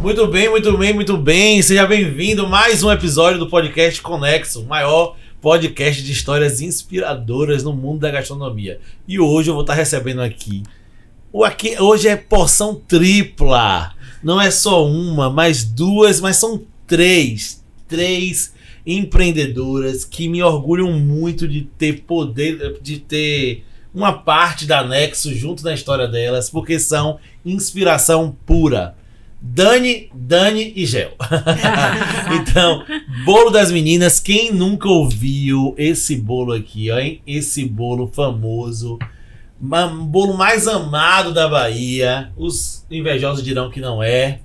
Muito bem, muito bem, muito bem. Seja bem-vindo a mais um episódio do podcast Conexo, o maior podcast de histórias inspiradoras no mundo da gastronomia. E hoje eu vou estar recebendo aqui. Hoje é porção tripla. Não é só uma, mas duas, mas são três empreendedoras que me orgulham muito de ter poder, de ter uma parte da Nexo junto na história delas, porque são inspiração pura. Dani e Gel. Então, bolo das meninas. Quem nunca ouviu esse bolo aqui, ó, hein? Esse bolo famoso, o bolo mais amado da Bahia. Os invejosos dirão que não é,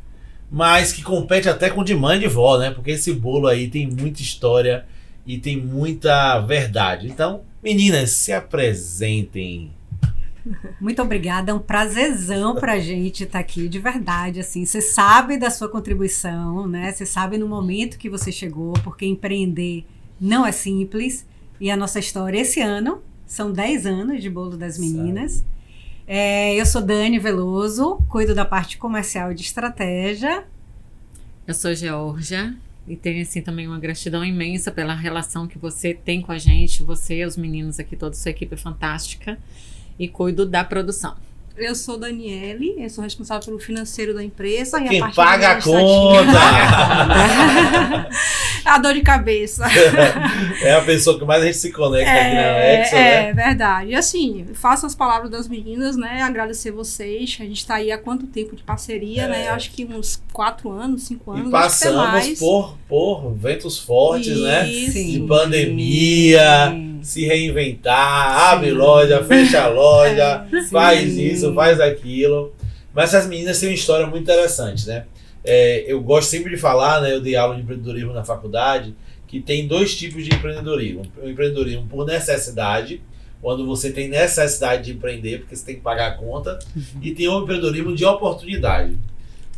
mas que compete até com de mãe e de vó, né? Porque esse bolo aí tem muita história e tem muita verdade. Então, meninas, se apresentem. Muito obrigada, é um prazerzão pra gente estar aqui, de verdade, assim, você sabe da sua contribuição, né, você sabe no momento que você chegou, porque empreender não é simples, e a nossa história esse ano, são 10 anos de Bolo das Meninas. Eu sou Dani Veloso, cuido da parte comercial e de estratégia. Eu sou Georgia, e tenho assim também uma gratidão imensa pela relação que você tem com a gente, você, os meninos aqui, toda a sua equipe é fantástica. E cuido da produção. Eu sou Daniele, eu sou responsável pelo financeiro da empresa. Quem e a parte paga a conta! A dor de cabeça. É a pessoa que mais a gente se conecta aqui na Nexo, né? É verdade. E assim, faço as palavras das meninas, né? Agradecer vocês. A gente tá aí há quanto tempo de parceria, né? Acho que uns 4 anos, 5 anos. E passamos por ventos fortes, isso, né? Sim. De pandemia, se reinventar, abre loja, fecha a loja, faz isso, faz aquilo. Mas essas meninas têm uma história muito interessante, né? Eu gosto sempre de falar, né? Eu dei aula de empreendedorismo na faculdade, que tem 2 tipos de empreendedorismo. O empreendedorismo por necessidade, quando você tem necessidade de empreender, porque você tem que pagar a conta, e tem o empreendedorismo de oportunidade.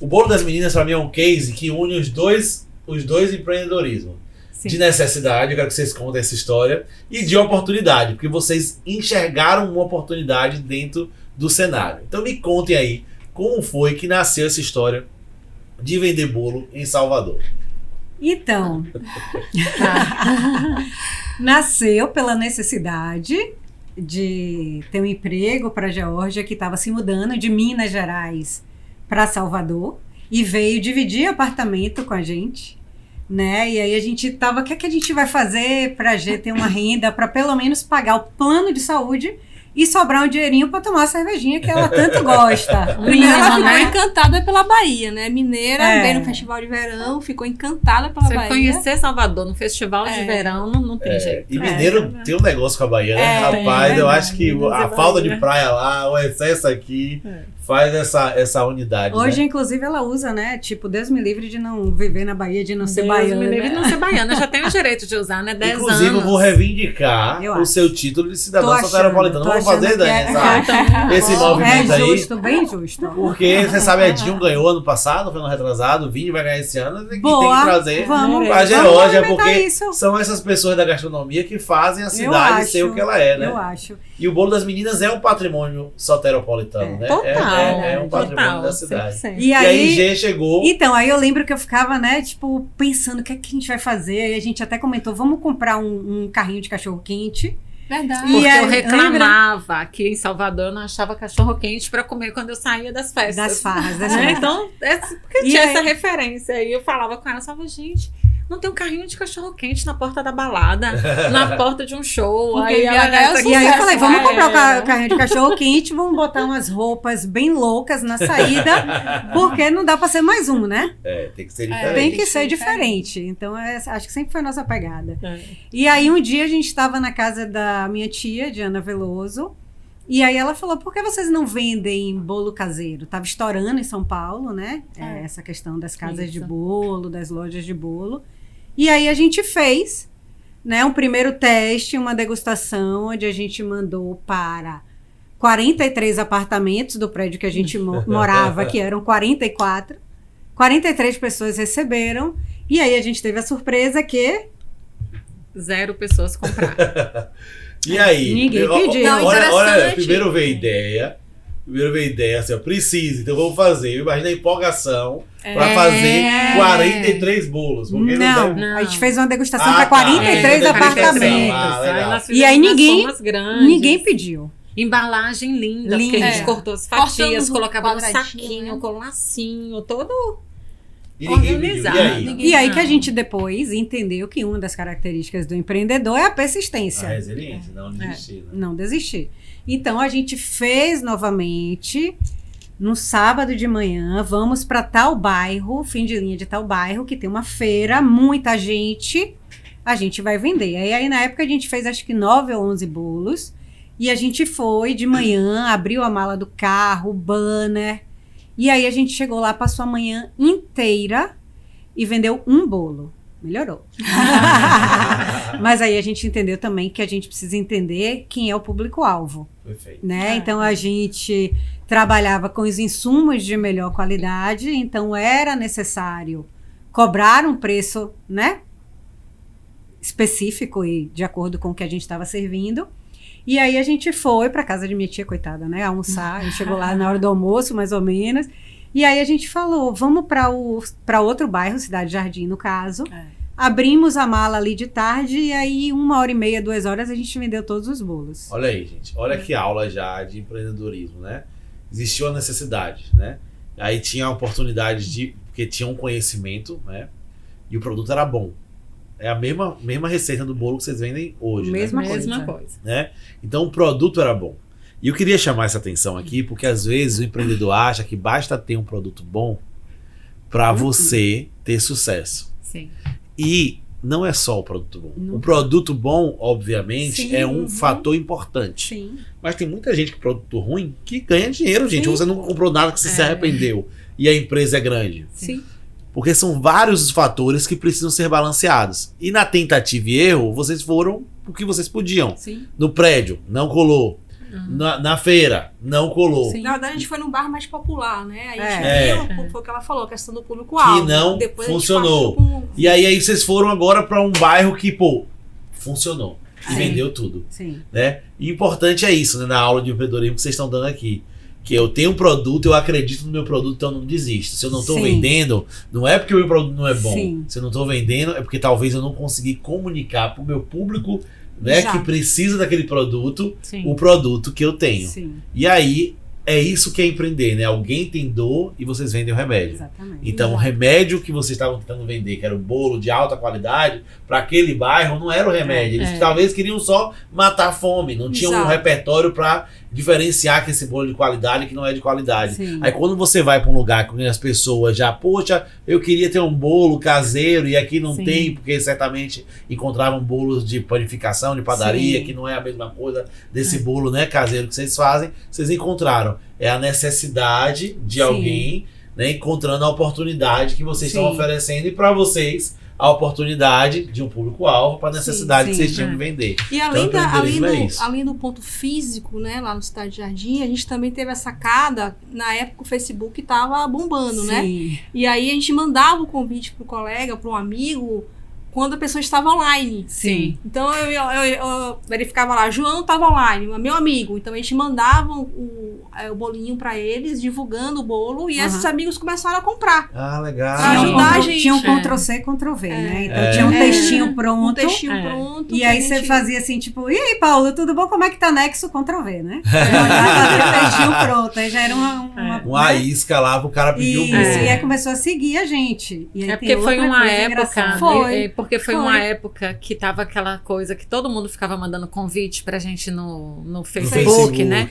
O Bolo das Meninas, para mim, é um case que une os dois empreendedorismos. Sim. De necessidade, eu quero que vocês contem essa história, e de oportunidade, porque vocês enxergaram uma oportunidade dentro do cenário. Então me contem aí, como foi que nasceu essa história de vender bolo em Salvador? Então, nasceu pela necessidade de ter um emprego para a Georgia, que estava se mudando de Minas Gerais para Salvador, e veio dividir apartamento com a gente, né? E aí a gente tava, o que é que a gente vai fazer para ter uma renda para pelo menos pagar o plano de saúde e sobrar um dinheirinho para tomar a cervejinha que ela tanto gosta. Ela ficou encantada pela Bahia, né? Mineira, veio no festival de verão, ficou encantada pela Bahia. Você conhecer Salvador no festival de verão não tem jeito. E mineiro tem um negócio com a Bahia, né? Rapaz, eu acho que a falta de praia lá, o excesso aqui, faz essa unidade. Hoje, né? Inclusive, ela usa, né? Tipo, Deus me livre de não viver na Bahia, de não ser baiana. Deus me livre de não ser baiana. Eu já tenho o direito de usar, né? 10 Inclusive, anos. eu vou reivindicar o seu título de cidadão soteropolitano. Vamos fazer, Dani, esse movimento aí. É justo, bem justo. Porque, você sabe, Edinho ganhou ano passado, foi ano retrasado, o Vini vai ganhar esse ano, tem que trazer pra Georgia, porque são essas pessoas da gastronomia que fazem a cidade ser o que ela é, né? Eu acho. E o Bolo das Meninas é um patrimônio soteropolitano, né? É um patrimônio da cidade. E aí, G chegou. Então, aí eu lembro que eu ficava, né, tipo, pensando o que é que a gente vai fazer. Aí a gente até comentou, vamos comprar um carrinho de cachorro-quente. Verdade. Porque eu reclamava que em Salvador eu não achava cachorro-quente pra comer quando eu saía das festas. Das farras, né? Então, porque tinha essa referência. Aí eu falava com ela, eu falava, gente, não tem um carrinho de cachorro-quente na porta da balada, na porta de um show. Aí eu falei, vamos comprar o carrinho de cachorro-quente, vamos botar umas roupas bem loucas na saída, porque não dá pra ser mais um, né? Tem que ser diferente. Tem que ser diferente. Então, acho que sempre foi a nossa pegada. E aí, um dia, a gente estava na casa da minha tia, Diana Veloso, e aí ela falou, por que vocês não vendem bolo caseiro? Tava estourando em São Paulo, né? Essa questão das casas de bolo, das lojas de bolo. E aí a gente fez, né, um primeiro teste, uma degustação, onde a gente mandou para 43 apartamentos do prédio que a gente morava, que eram 44. 43 pessoas receberam. E aí a gente teve a surpresa que 0 pessoas compraram. E aí? Ninguém pediu. Não, Olha, interessante. primeiro veio a ideia, assim, ó, precisa, então vamos fazer. Imagina a empolgação pra fazer 43 bolos. Porque Não, deve- a gente fez uma degustação Ah, para tá. 43 É, apartamentos. Ah, legal. nós E aí fizemos umas ninguém- formas grandes. Ninguém pediu. Embalagem linda, Linda. porque a gente É. cortou as Cortamos fatias, um colocava no quadradinho, saquinho, né? com lacinho, todo E ninguém pediu. organizado. E aí? Ninguém- E aí que a Não. gente depois entendeu que uma das características do empreendedor é a A persistência. resiliência, não desistir. Né? Não desistir. Então a gente fez novamente no sábado de manhã, vamos para tal bairro, fim de linha de tal bairro, que tem uma feira, muita gente, a gente vai vender. Aí na época a gente fez acho que 9 ou 11 bolos, e a gente foi de manhã, abriu a mala do carro, banner, e aí a gente chegou lá, passou a manhã inteira e vendeu um bolo. Melhorou. Mas aí a gente entendeu também que a gente precisa entender quem é o público-alvo, Perfeito. né? Então a gente trabalhava com os insumos de melhor qualidade, então era necessário cobrar um preço, né, específico e de acordo com o que a gente estava servindo. E aí a gente foi para casa de minha tia, coitada, né, almoçar. A gente chegou lá na hora do almoço, mais ou menos. E aí a gente falou, vamos para outro bairro, Cidade Jardim, no caso. Abrimos a mala ali de tarde e aí 1h30, 2 horas a gente vendeu todos os bolos. Olha aí, gente. Olha que aula já de empreendedorismo, né? Existiu a necessidade, né? Aí tinha a oportunidade de... Porque tinha um conhecimento, né? E o produto era bom. É a mesma receita do bolo que vocês vendem hoje, Mesma né? coisa. coisa. Né? Então o produto era bom. E eu queria chamar essa atenção aqui, porque às vezes o empreendedor acha que basta ter um produto bom para você ter sucesso. Sim. E não é só o produto bom. Não. O produto bom, obviamente, Sim, é um uhum. fator importante. Sim. Mas tem muita gente com produto ruim que ganha dinheiro, gente. Sim. Ou você não comprou nada que você se arrependeu. E a empresa é grande. Sim. Porque são vários os fatores que precisam ser balanceados. E na tentativa e erro, vocês foram o que vocês podiam. Sim. No prédio, não colou. Na feira, não colou. Sim. Na verdade, a gente foi num bar mais popular, né? Aí a gente viu, foi o que ela falou, a questão do público-alvo. Que não Depois a gente funcionou. partiu pra E aí vocês foram agora para um bairro que, pô, funcionou. E Sim. vendeu tudo. Sim. Né? E importante é isso, né, na aula de empreendedorismo que vocês estão dando aqui. Que eu tenho um produto, eu acredito no meu produto, então eu não desisto. Se eu não estou Sim. vendendo, não é porque o meu produto não é bom. Sim. Se eu não estou vendendo, é porque talvez eu não consegui comunicar para o meu público, né, Exato. que precisa daquele produto, Sim. o produto que eu tenho. Sim. E aí, é isso que é empreender, né? Alguém tem dor e vocês vendem o remédio. Exatamente. Então, o Exato. remédio que vocês estavam tentando vender, que era o bolo de alta qualidade, para aquele bairro não era o remédio. Eles talvez queriam só matar a fome, não tinham um Exato. repertório para diferenciar que esse bolo de qualidade e que não é de qualidade. Sim. Aí quando você vai para um lugar com as pessoas já, poxa, eu queria ter um bolo caseiro e aqui não Sim. tem, porque certamente encontravam bolos de panificação, de padaria, Sim. que não é a mesma coisa desse bolo, né, caseiro que vocês fazem, vocês encontraram. É a necessidade de Sim. alguém, né, encontrando a oportunidade que vocês estão Sim. oferecendo e para vocês a oportunidade de um público-alvo para a necessidade que sim. vocês tinham de vender. E além, Então, empreendedorismo é isso. além do ponto físico, né, lá no Cidade Jardim, a gente também teve a sacada, na época o Facebook estava bombando, né? Sim. E aí a gente mandava o convite pro colega, pro amigo, quando a pessoa estava online. Sim. Então eu verificava lá, João estava online, meu amigo. Então a gente mandava o bolinho para eles, divulgando o bolo, e esses amigos começaram a comprar. Ah, legal. Pra ajudar a gente. Tinha um Ctrl-C, Ctrl-V, né? Então É. tinha um É. textinho pronto. Um textinho É. pronto. E que aí a você gente- fazia assim, tipo, e aí, Paulo, tudo bom? Como é que tá Nexo? Ctrl-V, né? Fazia o textinho pronto. Aí já era Uma né? isca lá pro cara pedir o Isso, bolo. e aí começou a seguir a gente. E aí É tem porque foi outra uma coisa época. engraçada. Foi. Porque foi Foi. uma época que tava aquela coisa que todo mundo ficava mandando convite pra gente no No Facebook, né?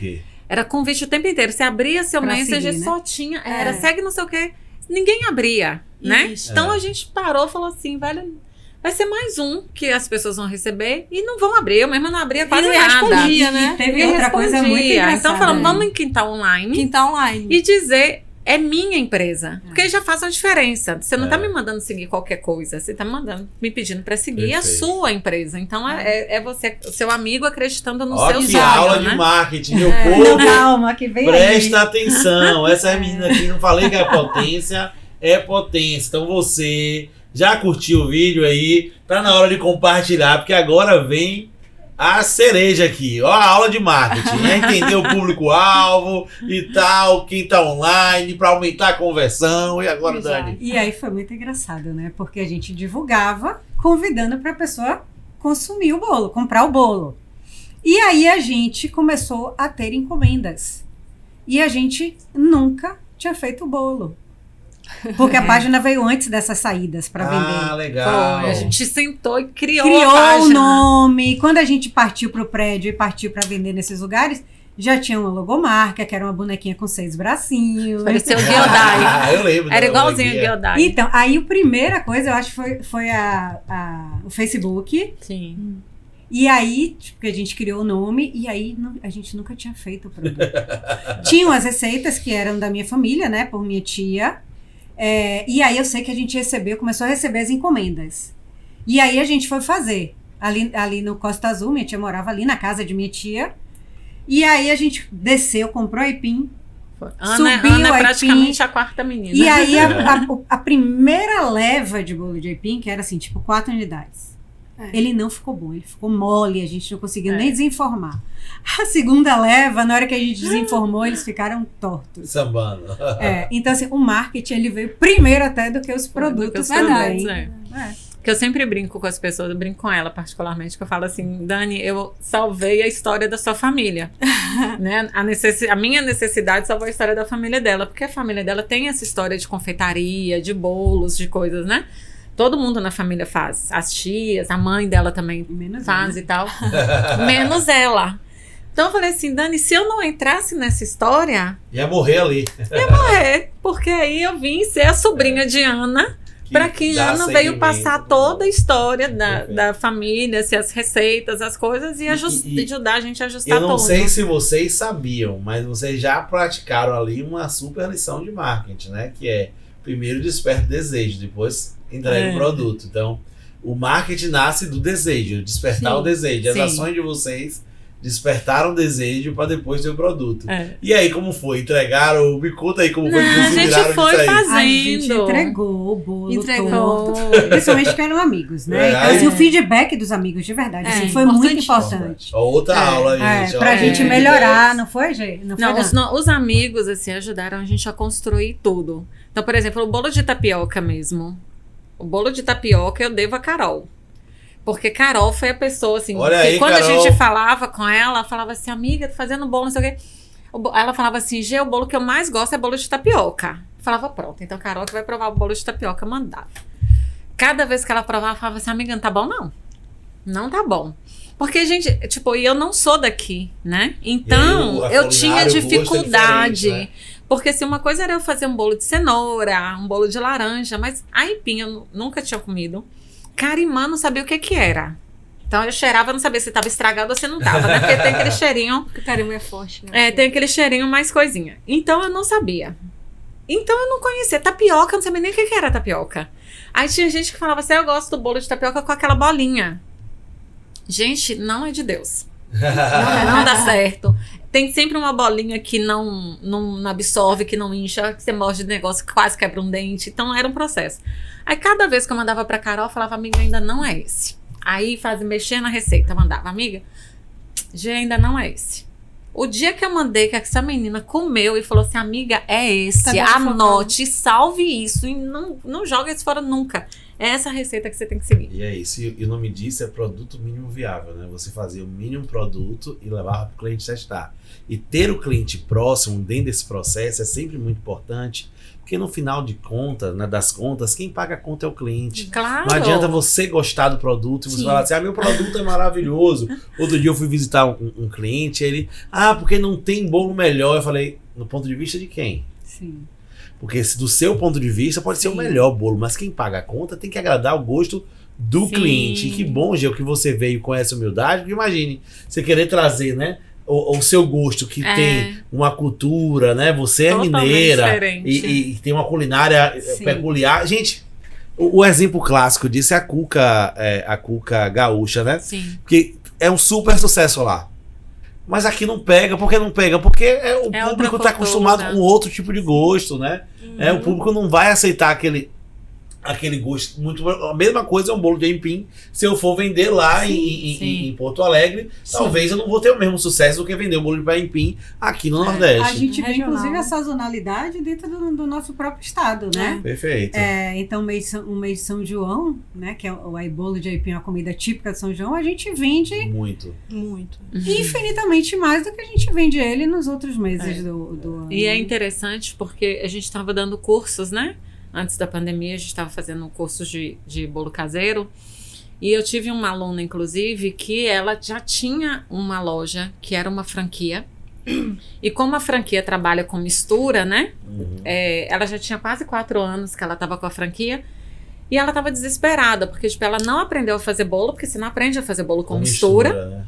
Era convite o tempo inteiro. Você abria seu Pra Messenger, seguir, né? só tinha. Era É. segue não sei o quê. Ninguém abria, né? Isso. Então É. a gente parou e falou assim, velho. Vai ser mais um que as pessoas vão receber e não vão abrir. Eu mesma não abria quase não nada. respondia, né? Teve Ninguém outra coisa muito respondia. engraçada. Então falamos, né? vamos em quintal online Quem tá online. e dizer é minha empresa. Porque já faz uma diferença. Você não É. tá me mandando seguir qualquer coisa. Você tá me pedindo para seguir a Perfeito. sua empresa. Então é você, o seu amigo acreditando no Ó, seu que sonho, aula né? de marketing, meu Não, povo. calma, que vem Presta aí. atenção. Essa é a menina aqui, não falei que é potência, é potência. Então você já curtiu o vídeo aí, tá na hora de compartilhar, porque agora vem a cereja aqui, ó, a aula de marketing, é entender o público-alvo e tal, quem tá online, para aumentar a conversão. E agora, Exato. Dani? E aí foi muito engraçado, né? Porque a gente divulgava convidando para a pessoa consumir o bolo, comprar o bolo. E aí a gente começou a ter encomendas. E a gente nunca tinha feito o bolo. Porque a página veio antes dessas saídas para vender. Ah, legal. A gente sentou e criou a Criou página. o nome. Quando a gente partiu para o prédio e partiu para vender nesses lugares, já tinha uma logomarca, que era uma bonequinha com 6 bracinhos. Parecia o Giodai. Eu lembro. Era da igualzinho o logia. Giodai. Então, aí a primeira coisa, eu acho, foi o Facebook. Sim. E aí, porque a gente criou o nome, e aí a gente nunca tinha feito o produto. Tinham as receitas que eram da minha família, né, por minha tia. E aí eu sei que a gente começou a receber as encomendas. E aí a gente foi fazer. Ali no Costa Azul, minha tia morava ali na casa de minha tia. E aí a gente desceu, comprou aipim. Ana Subiu é o praticamente a quarta menina. E aí a primeira leva de bolo de aipim, que era assim, tipo 4 unidades. Ele não ficou bom, ele ficou mole, a gente não conseguiu nem desenformar. A segunda leva, na hora que a gente desenformou, eles ficaram tortos. Sambando. Então, assim, o marketing ele veio primeiro até do que os produtos também. Que eu sempre brinco com as pessoas, eu brinco com ela particularmente, que eu falo assim, Dani, eu salvei a história da sua família. Né? A minha necessidade salvou a história da família dela, porque a família dela tem essa história de confeitaria, de bolos, de coisas, né? Todo mundo na família faz. As tias, a mãe dela também faz e tal. Menos ela. Então eu falei assim, Dani, se eu não entrasse nessa história... Ia morrer ali. Ia morrer. Porque aí eu vim ser a sobrinha de Ana, para que Ana veio passar toda a história da família, se as receitas, as coisas, e ajudar a gente a ajustar tudo. Eu não sei se vocês sabiam, mas vocês já praticaram ali uma super lição de marketing, né? Que é, primeiro desperta o desejo, depois entrega o produto. Então, o marketing nasce do desejo, despertar o desejo. As ações de vocês despertaram o desejo para depois ter o produto. E aí, como foi? Entregaram? Me conta aí como foi que vocês viraram disso aí. A gente entregou o bolo todo. Principalmente que eram amigos, né? Então, assim, o feedback dos amigos, de verdade, assim, foi muito importante. Outra aula, gente. Pra gente melhorar, não foi, gente? Os amigos, assim, ajudaram a gente a construir tudo. Então, por exemplo, o bolo de tapioca mesmo. O bolo de tapioca eu devo a Carol. Porque Carol foi a pessoa, assim, que quando Carol, a gente falava com ela falava assim, amiga, tô fazendo bolo, não sei o quê. Ela falava assim, Gê, o bolo que eu mais gosto é bolo de tapioca. Eu falava, pronto, então Carol que vai provar o bolo de tapioca, mandava. Cada vez que ela provava, falava assim, amiga, não tá bom não. Não tá bom. Porque, gente, tipo, e eu não sou daqui, né? Então, eu tinha dificuldade. Né? Porque, assim, uma coisa era eu fazer um bolo de cenoura, um bolo de laranja, mas aipim eu nunca tinha comido. Carimã não sabia o que era. Então eu cheirava, não sabia se estava estragado ou se não estava, né? Porque tem aquele cheirinho... Porque o carimã é forte, né? Tem aquele cheirinho mais coisinha. Então eu não sabia. Então eu não conhecia. Tapioca, eu não sabia nem o que era tapioca. Aí tinha gente que falava assim, eu gosto do bolo de tapioca com aquela bolinha. Gente, não é de Deus. Não dá certo. Tem sempre uma bolinha que não absorve, que não incha, que você morde de negócio que quase quebra um dente. Então era um processo. Aí cada vez que eu mandava pra Carol, eu falava, amiga, ainda não é esse. Aí mexer na receita, mandava, amiga, já ainda não é esse. O dia que eu mandei, que essa menina comeu e falou assim, amiga, é esse, anote, salve isso e não joga isso fora nunca. É essa a receita que você tem que seguir. E é isso, e o nome disso é produto mínimo viável, né? Você fazia o mínimo produto e levava para o cliente testar. E ter o cliente próximo dentro desse processo é sempre muito importante, porque no final de contas, né, das contas, quem paga a conta é o cliente. Claro. Não adianta você gostar do produto e você falar assim, meu produto é maravilhoso. Outro dia eu fui visitar um cliente, ele, porque não tem bolo melhor. Eu falei, no ponto de vista de quem? Sim. Porque do seu ponto de vista pode ser o melhor bolo, mas quem paga a conta tem que agradar o gosto do cliente. E que bom, Gê, que você veio com essa humildade, porque imagine, você querer trazer, né, o seu gosto que tem uma cultura, né, você é mineira e tem uma culinária peculiar. Gente, o exemplo clássico disso é a cuca gaúcha, né? Sim. Que é um super sucesso lá. Mas aqui não pega, por que não pega? Porque o público está acostumado com outro tipo de gosto, né? O público não vai aceitar aquele gosto muito. A mesma coisa é um bolo de aipim. Se eu for vender lá em Porto Alegre, talvez eu não vou ter o mesmo sucesso do que vender o bolo de aipim aqui no Nordeste. A gente vê, Regional, inclusive, né? a sazonalidade dentro do nosso próprio estado, né? Perfeito. Então, o mês de São João, né? Que é o bolo de aipim, a comida típica de São João, a gente vende Muito. Muito. infinitamente mais do que a gente vende ele nos outros meses do ano. E é interessante porque a gente estava dando cursos, né? Antes da pandemia, a gente estava fazendo cursos de bolo caseiro. E eu tive uma aluna, inclusive, que ela já tinha uma loja, que era uma franquia. E como a franquia trabalha com mistura, né? Ela já tinha quase 4 anos que ela estava com a franquia. E ela estava desesperada, porque tipo, ela não aprendeu a fazer bolo, porque você não aprende a fazer bolo com mistura. Né?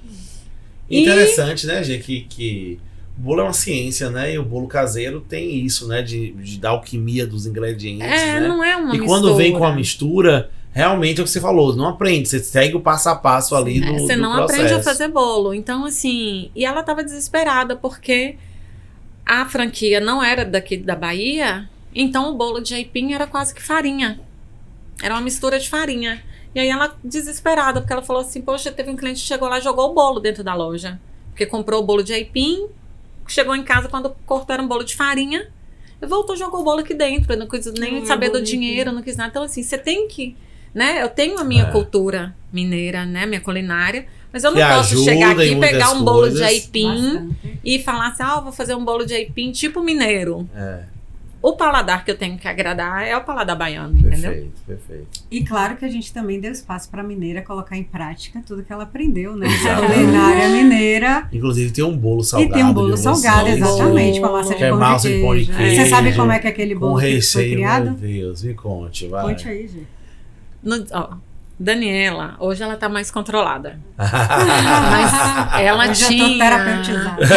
Interessante, né, gente, que o bolo é uma ciência, né? E o bolo caseiro tem isso, né? De dar alquimia dos ingredientes, né? Não é uma mistura. E quando vem com a mistura, realmente é o que você falou, não aprende. Você segue o passo a passo ali do processo. Você não aprende a fazer bolo. Então, assim... E ela tava desesperada, porque a franquia não era daqui da Bahia, então o bolo de aipim era quase que farinha. Era uma mistura de farinha. E aí ela, desesperada, porque ela falou assim, poxa, teve um cliente que chegou lá e jogou o bolo dentro da loja. Porque comprou o bolo de aipim, chegou em casa, quando cortaram um bolo de farinha, voltou e jogou o bolo aqui dentro. Eu não quis nem saber do dinheiro, não quis nada. Então, assim, você tem que... né? Eu tenho a minha cultura mineira, né? Minha culinária. Mas eu não posso chegar aqui e pegar um bolo de aipim e falar assim, vou fazer um bolo de aipim tipo mineiro. O paladar que eu tenho que agradar é o paladar baiano, entendeu? Perfeito. E claro que a gente também deu espaço para a mineira colocar em prática tudo que ela aprendeu, né? A culinária mineira. Inclusive tem um bolo salgado. E tem um bolo salgado, exatamente, com a massa de pão de queijo. Você sabe como é que aquele bolo foi criado? Meu Deus, me conte, vai. Conte aí, gente. Daniela, hoje ela tá mais controlada. Mas ela eu já tinha... tô terapeutizada.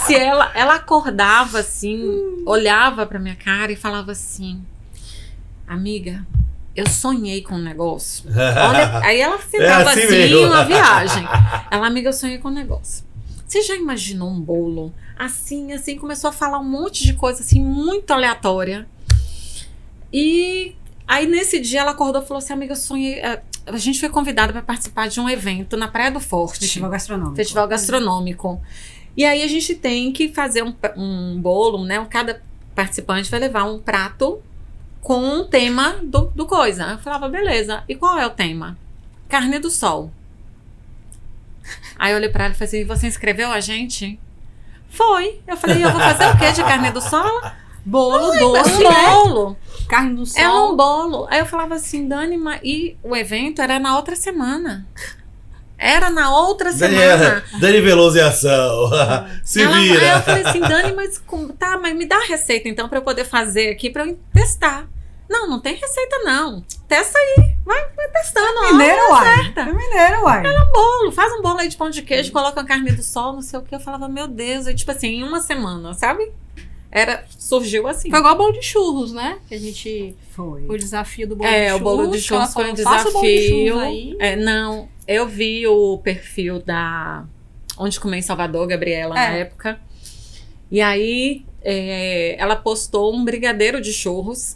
Se ela acordava assim, olhava pra minha cara e falava assim, amiga, eu sonhei com um negócio. Olha, aí ela sentava assim, uma viagem. Ela, amiga, eu sonhei com um negócio. Você já imaginou um bolo? Assim, começou a falar um monte de coisa assim, muito aleatória. E aí nesse dia ela acordou e falou assim, amiga, eu sonhei... A gente foi convidada para participar de um evento na Praia do Forte. Festival gastronômico. E aí a gente tem que fazer um bolo, né? Cada participante vai levar um prato com um tema do coisa. Eu falava, beleza. E qual é o tema? Carne do sol. Aí eu olhei pra ela e falei assim, você inscreveu a gente? Foi. Eu falei, eu vou fazer o quê de carne do sol? Bolo, doce, bolo. Carne do sol. É um bolo. Aí eu falava assim, Dani, e o evento era na outra semana. Era na outra semana. Dani Veloso em ação. Se vira. Aí eu falei assim, Dani, mas me dá a receita então pra eu poder fazer aqui, pra eu testar. Não tem receita não. Testa aí. Vai testando. Mineiro, uai. Era um bolo. Faz um bolo aí de pão de queijo, coloca a carne do sol, não sei o que. Eu falava, meu Deus. E tipo assim, em uma semana, sabe? Surgiu assim. Foi igual o bolo de churros, né? Que a gente... Foi. O desafio do bolo de churros. O bolo de churros foi um desafio. Não, eu vi o perfil da... Onde Comer em Salvador, Gabriela, na época. E aí, ela postou um brigadeiro de churros.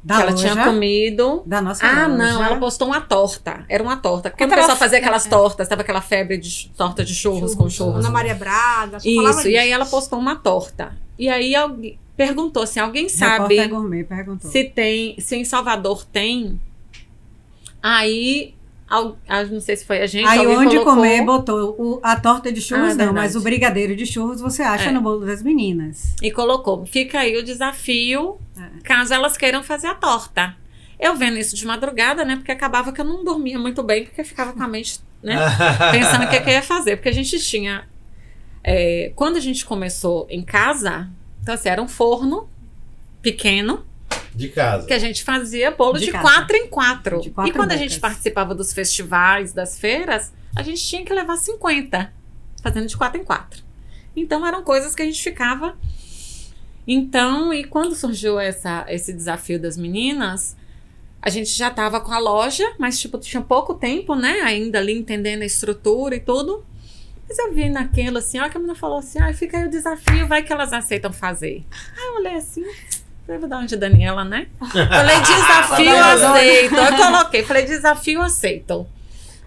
Que ela tinha comido. Da nossa loja. Não, ela postou uma torta. Era uma torta. Quando o pessoal fazia aquelas tortas, tava aquela febre de torta de churros com churros. Ana Maria Braga. Isso, e aí ela postou uma torta. E aí alguém perguntou assim, alguém sabe Gourmet perguntou. se em Salvador tem? Aí, não sei se foi a gente. Aí Onde Comer botou a torta de churros, não, mas o brigadeiro de churros você acha no bolo das meninas. E colocou, fica aí o desafio, caso elas queiram fazer a torta. Eu vendo isso de madrugada, né, porque acabava que eu não dormia muito bem, porque eu ficava com a mente, né, pensando o que eu ia fazer. Porque a gente tinha, quando a gente começou em casa, então assim, era um forno pequeno, de casa. Que a gente fazia bolo de 4 em 4. E quando a gente participava dos festivais, das feiras, a gente tinha que levar 50, fazendo de 4 em 4. Então eram coisas que a gente ficava. Então, e quando surgiu esse desafio das meninas, a gente já estava com a loja, mas tipo, tinha pouco tempo, né? Ainda ali entendendo a estrutura e tudo. Mas eu vi naquilo assim, ó, que a menina falou assim, fica aí o desafio, vai que elas aceitam fazer. Aí eu olhei assim, Falei, vou dar uma de Daniela, né? Falei, desafio aceito. Eu coloquei, falei, desafio aceito.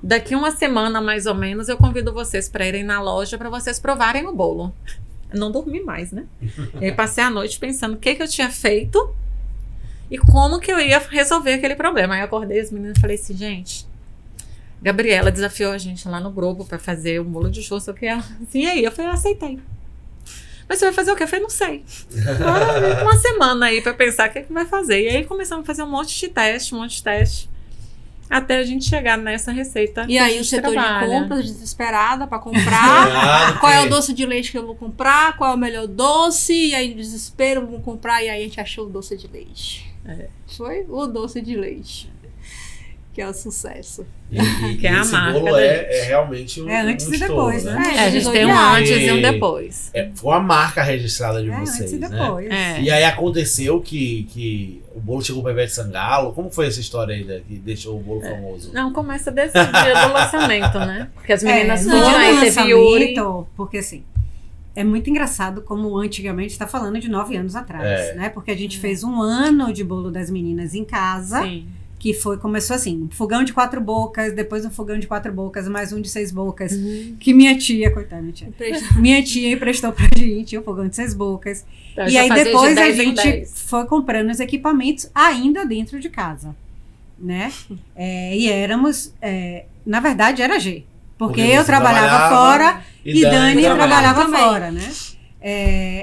Daqui uma semana, mais ou menos, eu convido vocês para irem na loja para vocês provarem o bolo. Eu não dormi mais, né? E aí passei a noite pensando o que eu tinha feito e como que eu ia resolver aquele problema. Aí eu acordei as meninas e falei assim, gente, Gabriela desafiou a gente lá no grupo para fazer um bolo de churros. Assim, e aí? Eu falei, eu aceitei. Mas você vai fazer o quê? Eu falei, não sei. Uma semana aí para pensar o que vai fazer. E aí começamos a fazer um monte de teste. Até a gente chegar nessa receita. E aí o setor de compras, desesperada para comprar. Qual é o doce de leite que eu vou comprar? Qual é o melhor doce? E aí desespero, vamos comprar. E aí a gente achou o doce de leite. Foi o doce de leite. Que é o sucesso. Que é esse a bolo é realmente um antes e depois, né? A gente tem um antes e um depois. Foi uma marca registrada de vocês, antes e depois. Né? E aí aconteceu que o bolo chegou para Ivete Sangalo. Como foi essa história aí que deixou o bolo famoso? Não, começa desse dia do lançamento, né? Porque as meninas no dia aí, do teve Yuri. Porque assim, é muito engraçado como antigamente está falando de 9 anos atrás, né? Porque a gente fez 1 ano de bolo das meninas em casa. Sim. Que começou assim, um fogão de 4 bocas, depois um fogão de 4 bocas, mais um de 6 bocas, que minha tia, coitada, minha tia emprestou pra gente, um fogão de 6 bocas. Então, e aí depois a gente foi comprando os equipamentos ainda dentro de casa, né? E éramos, na verdade era G, porque eu trabalhava fora e Dani trabalhava fora, né?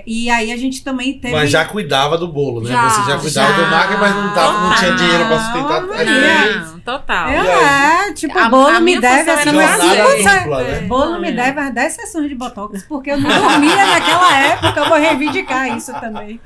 E aí a gente também teve... Mas já cuidava do bolo, né? Você já cuidava do marketing, mas não tinha dinheiro pra sustentar. Não, total. O bolo me deve assim, né? Bolo me deve as 10 sessões de botox, porque eu não dormia naquela época. Eu vou reivindicar isso também.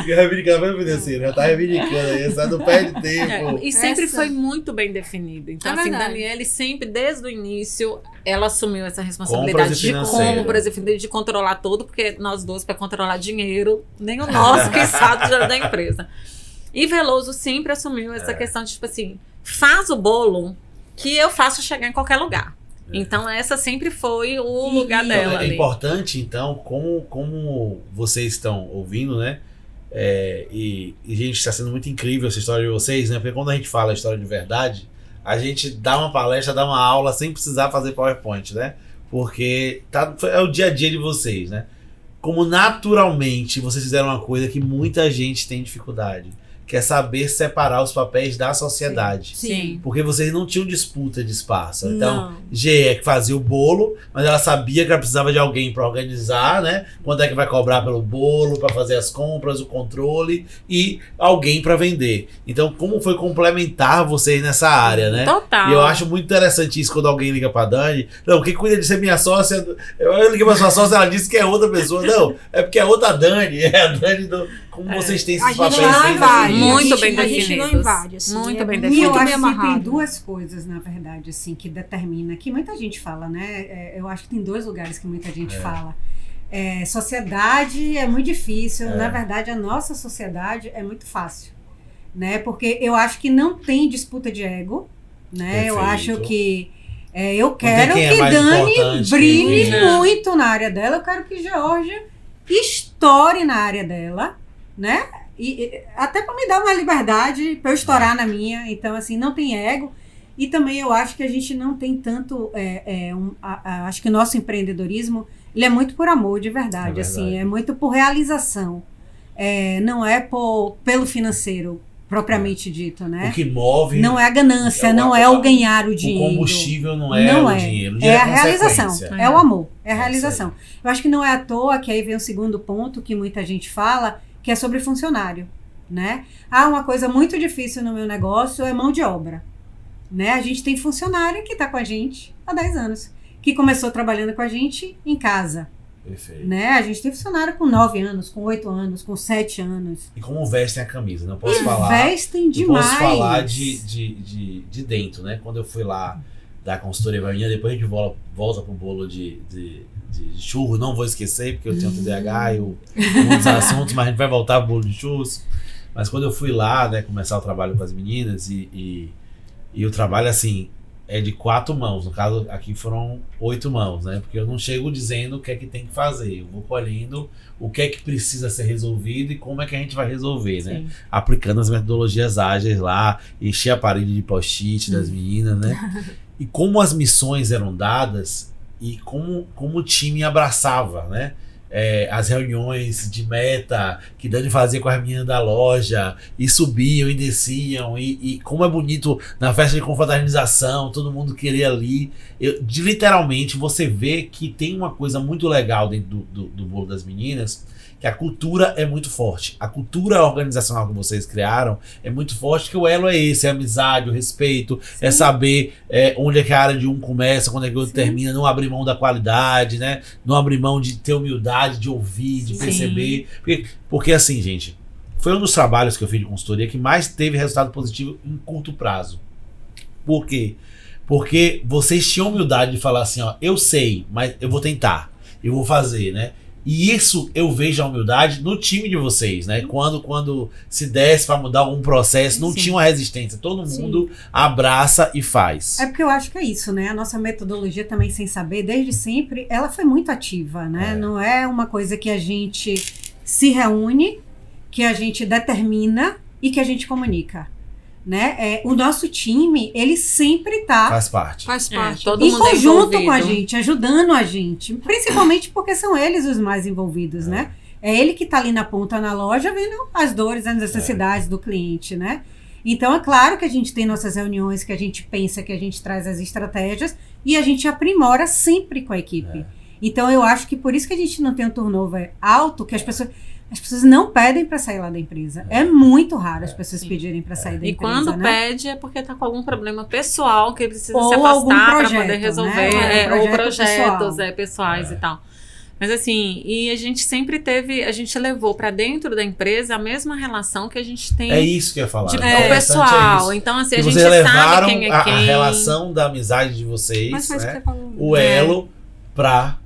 Reivindicar, vai financeiro, já tá reivindicando aí, só não perde tempo. E sempre foi muito bem definido. Então, assim, Daniele sempre, desde o início, ela assumiu essa responsabilidade de compras e de controlar tudo, porque nós duas, para controlar dinheiro, nem o nosso, que sabe, da empresa. E Veloso sempre assumiu essa questão de, tipo assim, faz o bolo que eu faço chegar em qualquer lugar. Então, essa sempre foi o lugar dela. É importante, então, como vocês estão ouvindo, né? E, gente, está sendo muito incrível essa história de vocês, né? Porque quando a gente fala a história de verdade, a gente dá uma palestra, dá uma aula sem precisar fazer PowerPoint, né? Porque é o dia a dia de vocês, né? Como naturalmente vocês fizeram uma coisa que muita gente tem dificuldade, que é saber separar os papéis da sociedade. Sim. Porque vocês não tinham disputa de espaço. Então, G é que fazia o bolo, mas ela sabia que ela precisava de alguém para organizar, né? Quanto é que vai cobrar pelo bolo, para fazer as compras, o controle, e alguém para vender. Então, como foi complementar vocês nessa área, né? Total. E eu acho muito interessante isso quando alguém liga pra Dani. Não, quem cuida de ser minha sócia... Eu liguei pra sua sócia, ela disse que é outra pessoa. Não, é porque é outra Dani. É a Dani do... Como vocês têm esses papéis bem muito bem definidos. A gente não invade, assim, muito bem definidos. E eu acho amarrado. que tem 2 coisas, na verdade, assim, que determina, que muita gente fala, né? Eu acho que tem 2 lugares que muita gente fala. Sociedade é muito difícil. Na verdade, a nossa sociedade é muito fácil, né? Porque eu acho que não tem disputa de ego, né? Perfeito. Eu acho que eu quero que Dani brilhe muito na área dela. Eu quero que Georgia estoure na área dela, né? E até para me dar uma liberdade para eu estourar na minha. Então, assim, não tem ego. E também eu acho que a gente não tem tanto... acho que o nosso empreendedorismo, ele é muito por amor, de verdade. Assim, é muito por realização. Não é pelo financeiro, propriamente dito, né? O que move... Não é a ganância, não é o ganhar o dinheiro. O combustível não é o dinheiro. É a realização, é o amor, é a realização. Eu acho que não é à toa que aí vem o segundo ponto que muita gente fala, que é sobre funcionário, né? Uma coisa muito difícil no meu negócio é mão de obra, né? A gente tem funcionário que está com a gente há 10 anos, que começou trabalhando com a gente em casa. Perfeito. Né? A gente tem funcionário com 9 anos, com 8 anos, com 7 anos. E como vestem a camisa, não posso falar. Vestem demais. Não posso falar de dentro, né? Quando eu fui lá dar consultoria pra menina, depois a gente volta pro bolo de churro, não vou esquecer, porque eu tenho TDAH e muitos assuntos, mas a gente vai voltar pro bolo de churros. Mas quando eu fui lá, né, começar o trabalho com as meninas e o trabalho, assim, é de 4 mãos. No caso, aqui foram 8 mãos, né? Porque eu não chego dizendo o que é que tem que fazer. Eu vou colhendo o que é que precisa ser resolvido e como é que a gente vai resolver, né? Aplicando as metodologias ágeis lá, encher a parede de post-it das meninas, né? E como as missões eram dadas e como o time abraçava, né? As reuniões de meta que Dani fazia com as meninas da loja e subiam e desciam e como é bonito na festa de confraternização, todo mundo queria ali. Literalmente você vê que tem uma coisa muito legal dentro do bolo das meninas, que a cultura é muito forte. A cultura organizacional que vocês criaram é muito forte, que o elo é esse, é a amizade, o respeito, é saber onde é que a área de um começa, quando é que o outro termina, não abrir mão da qualidade, né? Não abrir mão de ter humildade, de ouvir, de perceber. Porque assim, gente, foi um dos trabalhos que eu fiz de consultoria que mais teve resultado positivo em curto prazo. Por quê? Porque vocês tinham humildade de falar assim, ó, eu sei, mas eu vou tentar, eu vou fazer, né? E isso eu vejo a humildade no time de vocês, né? Quando se desce para mudar algum processo, não tinha uma resistência. Todo mundo abraça e faz. É porque eu acho que é isso, né? A nossa metodologia também, sem saber, desde sempre, ela foi muito ativa, né? Não é uma coisa que a gente se reúne, que a gente determina e que a gente comunica. Né? O nosso time, ele sempre tá faz parte todo em mundo conjunto com a gente, ajudando a gente, principalmente porque são eles os mais envolvidos, né? É ele que tá ali na ponta na loja vendo as dores, as necessidades do cliente, né? Então é claro que a gente tem nossas reuniões, que a gente pensa, que a gente traz as estratégias e a gente aprimora sempre com a equipe. Então eu acho que por isso que a gente não tem um turnover alto, que as pessoas não pedem para sair lá da empresa. É muito raro as pessoas pedirem para sair da empresa. E quando pede é porque tá com algum problema pessoal que precisa ou se afastar para poder resolver. Né? Ou projetos pessoais e tal. Mas assim, e a gente sempre a gente levou para dentro da empresa a mesma relação que a gente tem. É isso que eu ia falar. O pessoal. Então assim, a gente sabe quem é quem. A relação da amizade de vocês, né? O elo para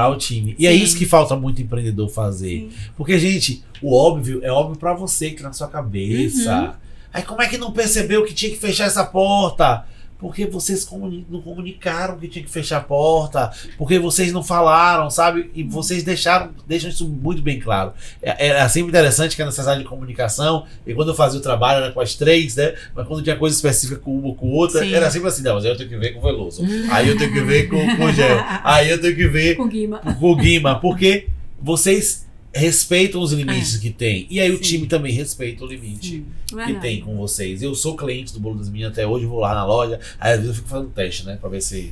o time. E é isso que falta muito empreendedor fazer. Porque, gente, o óbvio é óbvio pra você, que tá na sua cabeça. Aí como é que não percebeu que tinha que fechar essa porta? Porque vocês não comunicaram que tinha que fechar a porta, porque vocês não falaram, sabe? E vocês deixam isso muito bem claro. Era sempre interessante que a necessidade de comunicação, e quando eu fazia o trabalho era com as 3, né? Mas quando tinha coisa específica com uma ou com outra, era sempre assim, não, mas aí eu tenho que ver com o Veloso, aí eu tenho que ver com o Gel, aí eu tenho que ver com o Guima, porque vocês respeitam os limites que tem. E aí o time também respeita o limite que tem com vocês. Eu sou cliente do Bolo das Meninas até hoje, vou lá na loja, aí às vezes eu fico fazendo teste, né? Pra ver se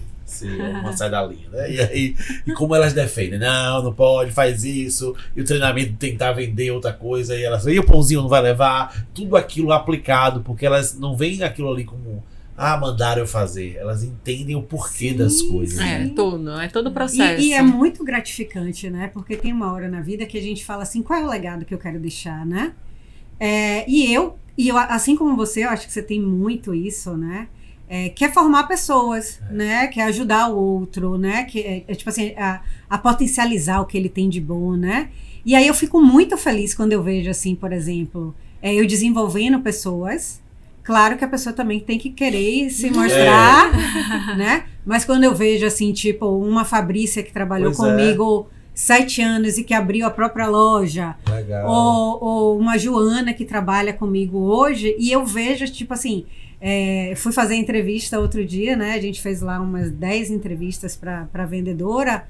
uma sai da linha, né? E como elas defendem, não pode, faz isso, e o treinamento tentar vender outra coisa, e elas, e o pãozinho não vai levar, tudo aquilo aplicado, porque elas não veem aquilo ali como mandaram eu fazer. Elas entendem o porquê das coisas. É todo o processo. E é muito gratificante, né? Porque tem uma hora na vida que a gente fala assim, qual é o legado que eu quero deixar, né? E eu, assim como você, eu acho que você tem muito isso, né? Quer formar pessoas, né? Quer ajudar o outro, né? Tipo assim, a potencializar o que ele tem de bom, né? E aí eu fico muito feliz quando eu vejo, assim, por exemplo, eu desenvolvendo pessoas. Claro que a pessoa também tem que querer se mostrar, né? Mas quando eu vejo, assim, tipo, uma Fabrícia que trabalhou comigo 7 anos e que abriu a própria loja. Legal. Ou uma Joana que trabalha comigo hoje, e eu vejo, tipo assim, fui fazer entrevista outro dia, né? A gente fez lá umas 10 entrevistas para vendedora,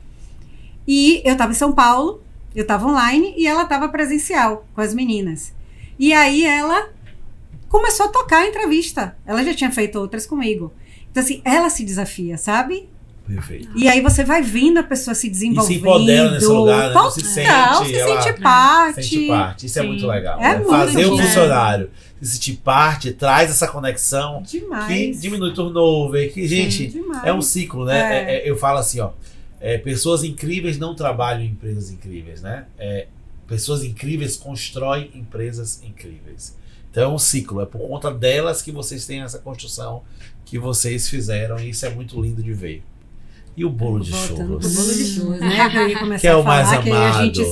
e eu tava em São Paulo, eu tava online, e ela tava presencial com as meninas. E aí ela começou a tocar a entrevista. Ela já tinha feito outras comigo. Então, assim, ela se desafia, sabe? Perfeito. E aí você vai vendo a pessoa se desenvolvendo. E se empodera nesse lugar, né? Se sente parte. Sente parte. Isso é muito legal. Muito fazer o funcionário se sentir parte, traz essa conexão. Demais. Que diminui o turnover. Que, gente, é um ciclo, né? Eu falo assim, ó. Pessoas incríveis não trabalham em empresas incríveis, né? Pessoas incríveis constroem empresas incríveis. Então é um ciclo, é por conta delas que vocês têm essa construção que vocês fizeram, e isso é muito lindo de ver. E o bolo de churros? O bolo de churros, né? Que eu ia começar que é o a falar, mais amado. Que a gente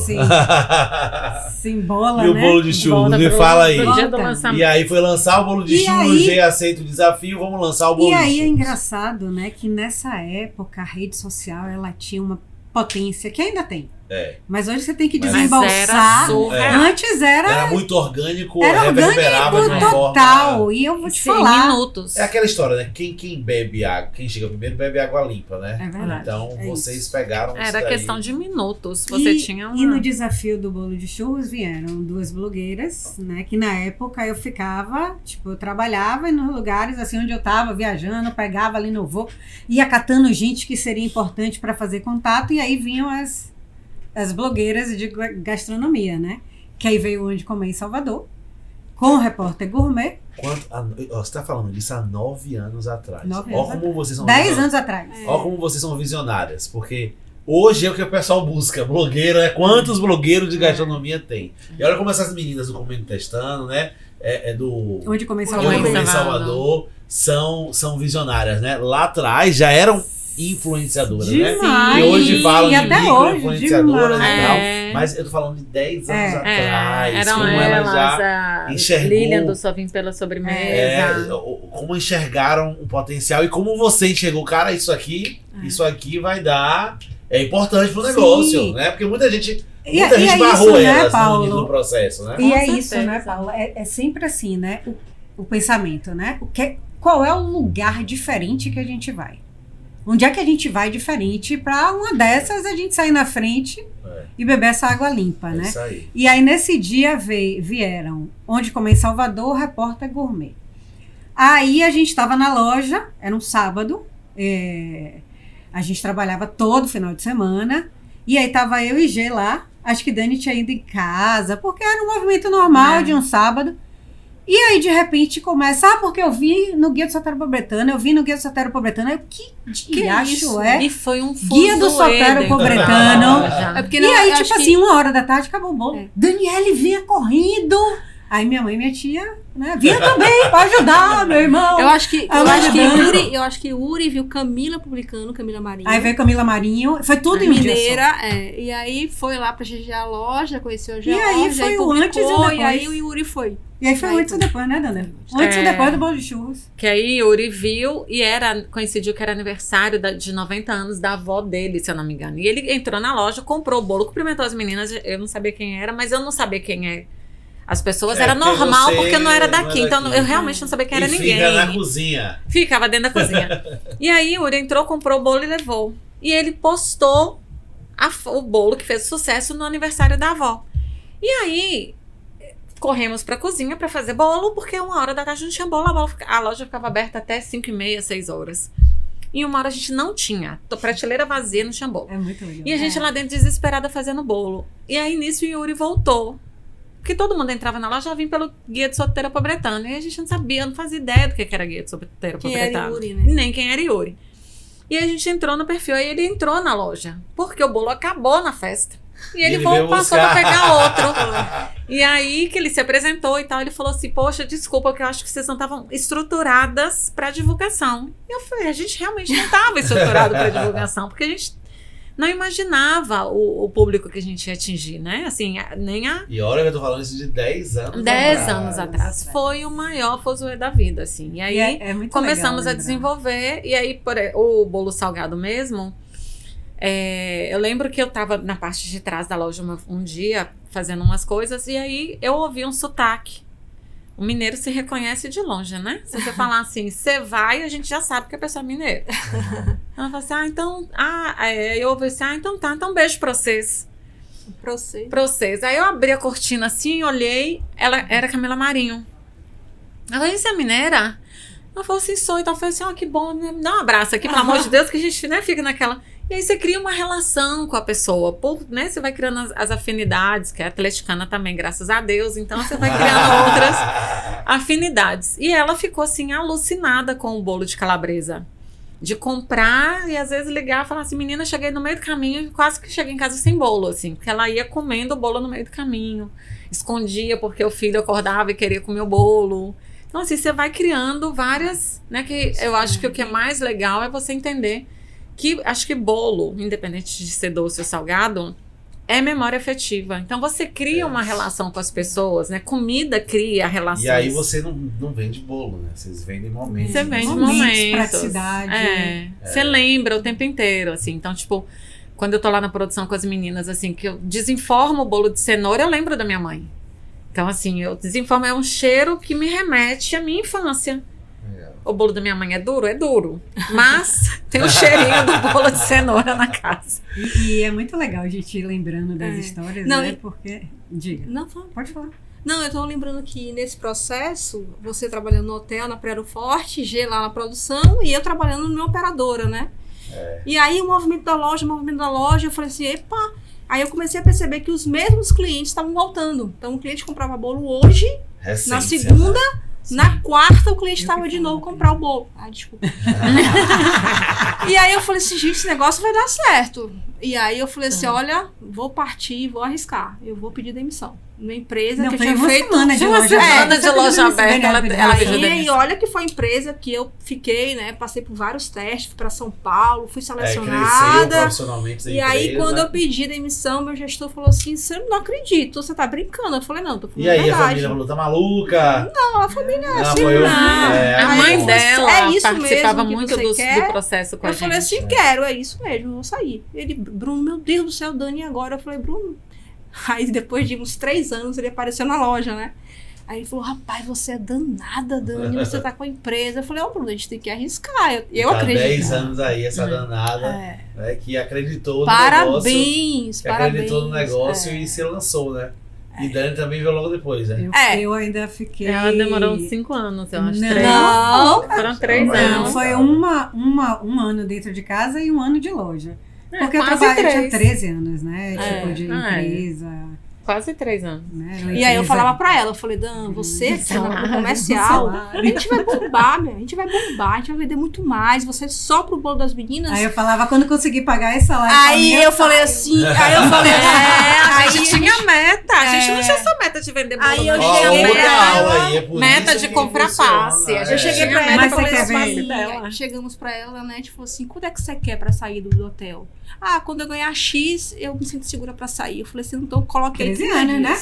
se embola, e o né? bolo de churros? Me fala aí. E aí foi lançar o bolo de churros, G aceita o desafio, vamos lançar o bolo de churros. E aí é engraçado, né? Que nessa época a rede social, ela tinha uma potência que ainda tem. Mas hoje você tem que desembolsar. Antes era muito orgânico, era reverberava orgânico de uma total. Forma... E eu vou te falar. Minutos. É aquela história, né? Quem bebe água, quem chega primeiro bebe água limpa, né? É verdade. Então vocês pegaram isso. Era questão de minutos. Você tinha uma... E no desafio do bolo de churros vieram 2 blogueiras, né? Que na época eu ficava, eu trabalhava nos lugares assim onde eu tava viajando, pegava ali no voo, ia catando gente que seria importante para fazer contato, e aí vinham as blogueiras de gastronomia, né? Que aí veio Onde Comer em Salvador, com o Repórter Gourmet. Você está falando disso há 9 anos atrás. 9 anos como vocês são 10 anos atrás. Olha como vocês são visionárias, porque hoje é o que o pessoal busca. Blogueiro, quantos blogueiros de gastronomia tem? E olha como essas meninas do Comendo Testando, né? Do Onde Comer em Salvador, Onde Comer em Salvador são visionárias, né? Lá atrás já eram influenciadoras, demais, né? E hoje falam de micro-influenciadoras e tal. É. Mas eu tô falando de 10 anos atrás. Eram como elas, já enxergou. Lilian do Só Vim Pela Sobremesa. Como enxergaram o potencial e como você enxergou, cara, isso aqui vai dar. É importante pro negócio, né? Porque muita gente barrou elas no nível do processo, né? E é isso, né, Paula? É sempre assim, né? O pensamento, né? Qual é o lugar diferente que a gente vai? Onde é que a gente vai diferente para uma dessas a gente sair na frente e beber essa água limpa, né? Isso aí. E aí nesse dia vieram Onde Comer em Salvador, Repórter Gourmet. Aí a gente estava na loja, era um sábado, a gente trabalhava todo final de semana, e aí tava eu e G lá, acho que Dani tinha ido em casa, porque era um movimento normal de um sábado. E aí, de repente, começa, porque eu vi no Guia do Soteropobretano, eu, que diacho é? E foi um Guia do Soteropobretano. E aí, tipo assim, 1h da tarde, acabou o bolo. Daniele vinha correndo. Aí minha mãe e minha tia, né, vinha também pra ajudar, meu irmão. Eu acho que Uri viu Camila publicando, Camila Marinho. Aí veio Camila Marinho, foi tudo em um dia só. E aí foi lá pra prestigiar a loja, conheceu a loja. E aí foi o antes e depois. E aí o Yuri foi. E aí foi antes e depois, né, Dana? Antes e depois do bolo de churros. Que aí Yuri viu e coincidiu que era aniversário de 90 anos da avó dele, se eu não me engano. E ele entrou na loja, comprou o bolo, cumprimentou as meninas, eu não sabia quem era, mas eu não sabia quem é. As pessoas era normal, porque eu não era daqui. Então eu realmente não sabia quem era ninguém. Fica na cozinha. Ficava dentro da cozinha. E aí Yuri entrou, comprou o bolo e levou. E ele postou o bolo que fez sucesso no aniversário da avó. E aí corremos pra cozinha pra fazer bolo, porque 1h da tarde não tinha bolo. A loja ficava aberta até 5h30, 6h. E 1h a gente não tinha. Prateleira vazia, não tinha bolo. É muito legal. E a gente lá dentro desesperada fazendo bolo. E aí nisso o Yuri voltou. Porque todo mundo entrava na loja, já vinha pelo Guia de Soteropobretano. E a gente não sabia, não fazia ideia do que era Guia de Soteropobretano. Quem era Yuri, né? Nem quem era Yuri. E a gente entrou no perfil, aí ele entrou na loja. Porque o bolo acabou na festa. E ele passou pra pegar outro. E aí que ele se apresentou e tal, ele falou assim, poxa, desculpa, porque eu acho que vocês não estavam estruturadas pra divulgação. E eu falei, a gente realmente não estava estruturado pra divulgação, porque a gente não imaginava o público que a gente ia atingir, né? Assim, nem a... E olha que eu tô falando isso de 10 anos 10 anos atrás. Foi o maior fuzuê da vida, assim. E aí começamos a desenvolver, e aí o bolo salgado mesmo, eu lembro que eu tava na parte de trás da loja um dia, fazendo umas coisas, e aí eu ouvi um sotaque. O mineiro se reconhece de longe, né? Se você falar assim, você vai, a gente já sabe que a pessoa é mineira. Ela fala assim, eu ouvi assim, então tá, então beijo pra vocês. Pra vocês. Aí eu abri a cortina assim, olhei, ela era Camila Marinho. Ela falou, você é mineira? Ela falou assim, sou. Então eu falei assim, que bom, né? Me dá um abraço aqui, pelo amor de Deus, que a gente, né, fica naquela... E aí você cria uma relação com a pessoa, né? Você vai criando as afinidades, que é atleticana também, graças a Deus. Então você vai criando outras afinidades. E ela ficou assim, alucinada com o bolo de calabresa. De comprar e às vezes ligar e falar assim, menina, cheguei no meio do caminho e quase que cheguei em casa sem bolo, assim. Porque ela ia comendo o bolo no meio do caminho. Escondia porque o filho acordava e queria comer o bolo. Então assim, você vai criando várias, né? Que eu acho que o que é mais legal é você entender acho que bolo, independente de ser doce ou salgado, é memória afetiva. Então você cria uma relação com as pessoas, né? Comida cria relações. E aí você não vende bolo, né? Vocês vendem momentos. Você vende momentos. Praticidade. Você lembra o tempo inteiro, assim. Então, tipo, quando eu tô lá na produção com as meninas, assim, que eu desenformo o bolo de cenoura, eu lembro da minha mãe. Então, assim, eu desenformo, é um cheiro que me remete à minha infância. O bolo da minha mãe é duro? É duro. Mas tem o cheirinho do bolo de cenoura na casa. E é muito legal a gente ir lembrando das histórias, né? Porque... Diga. Não, pode falar. Não, eu tô lembrando que nesse processo, você trabalhando no hotel, na Prero Forte, G lá na produção, e eu trabalhando na operadora, né? E aí o movimento da loja, eu falei assim, epa... Aí eu comecei a perceber que os mesmos clientes estavam voltando. Então o cliente comprava bolo hoje, na segunda... Né? Na quarta, o cliente estava de novo comprar o bolo. Desculpa. E aí eu falei assim, gente, esse negócio vai dar certo. E aí eu falei assim, olha, vou partir, vou arriscar. Eu vou pedir demissão. Numa empresa que eu tinha feito... Uma semana de loja aberta. E olha que foi a empresa que eu fiquei, né? Passei por vários testes, fui para São Paulo, fui selecionada. Profissionalmente da e empresa. Aí, quando eu pedi demissão, meu gestor falou assim, você não acredito, você tá brincando. Eu falei, não, tô falando a verdade. E aí a família falou, tá maluca? Não, a família é assim, A mãe dela participava muito do processo com a gente. Eu falei assim, quero, é isso mesmo, eu vou sair. Ele, Bruno, meu Deus do céu, Dani, agora? Eu falei, Bruno... Aí depois de uns 3 anos ele apareceu na loja, né? Aí ele falou, rapaz, você é danada, Dani, você tá com a empresa. Eu falei, Bruno, a gente tem que arriscar. Eu acredito. 10 anos aí, essa danada, né, que acreditou no negócio. Acreditou no negócio e se lançou, né? E Dani também veio logo depois, né? Eu ainda fiquei... Ela demorou uns 5 anos, eu acho. Não, foram 3 anos. Foi um ano dentro de casa e 1 ano de loja. Porque eu tinha 13 anos, né? Tipo, de empresa. Quase 3 anos. Né? E aí eu falava pra ela, eu falei, Dan, você que trabalha no comercial, a gente vai bombar, a gente vai vender muito mais, você só pro bolo das meninas. Aí eu falava, quando conseguir pagar esse salário. Aí eu falei assim, a gente tinha meta, a gente não tinha essa meta de vender bolo. Aí eu cheguei pra ela, meta de comprar passe. Eu cheguei pra ela e falei assim, chegamos pra ela, né, a gente falou assim, quando é que você quer pra sair do hotel? Quando eu ganhar X, eu me sinto segura pra sair. Eu falei assim, então coloquei 13 anos, né?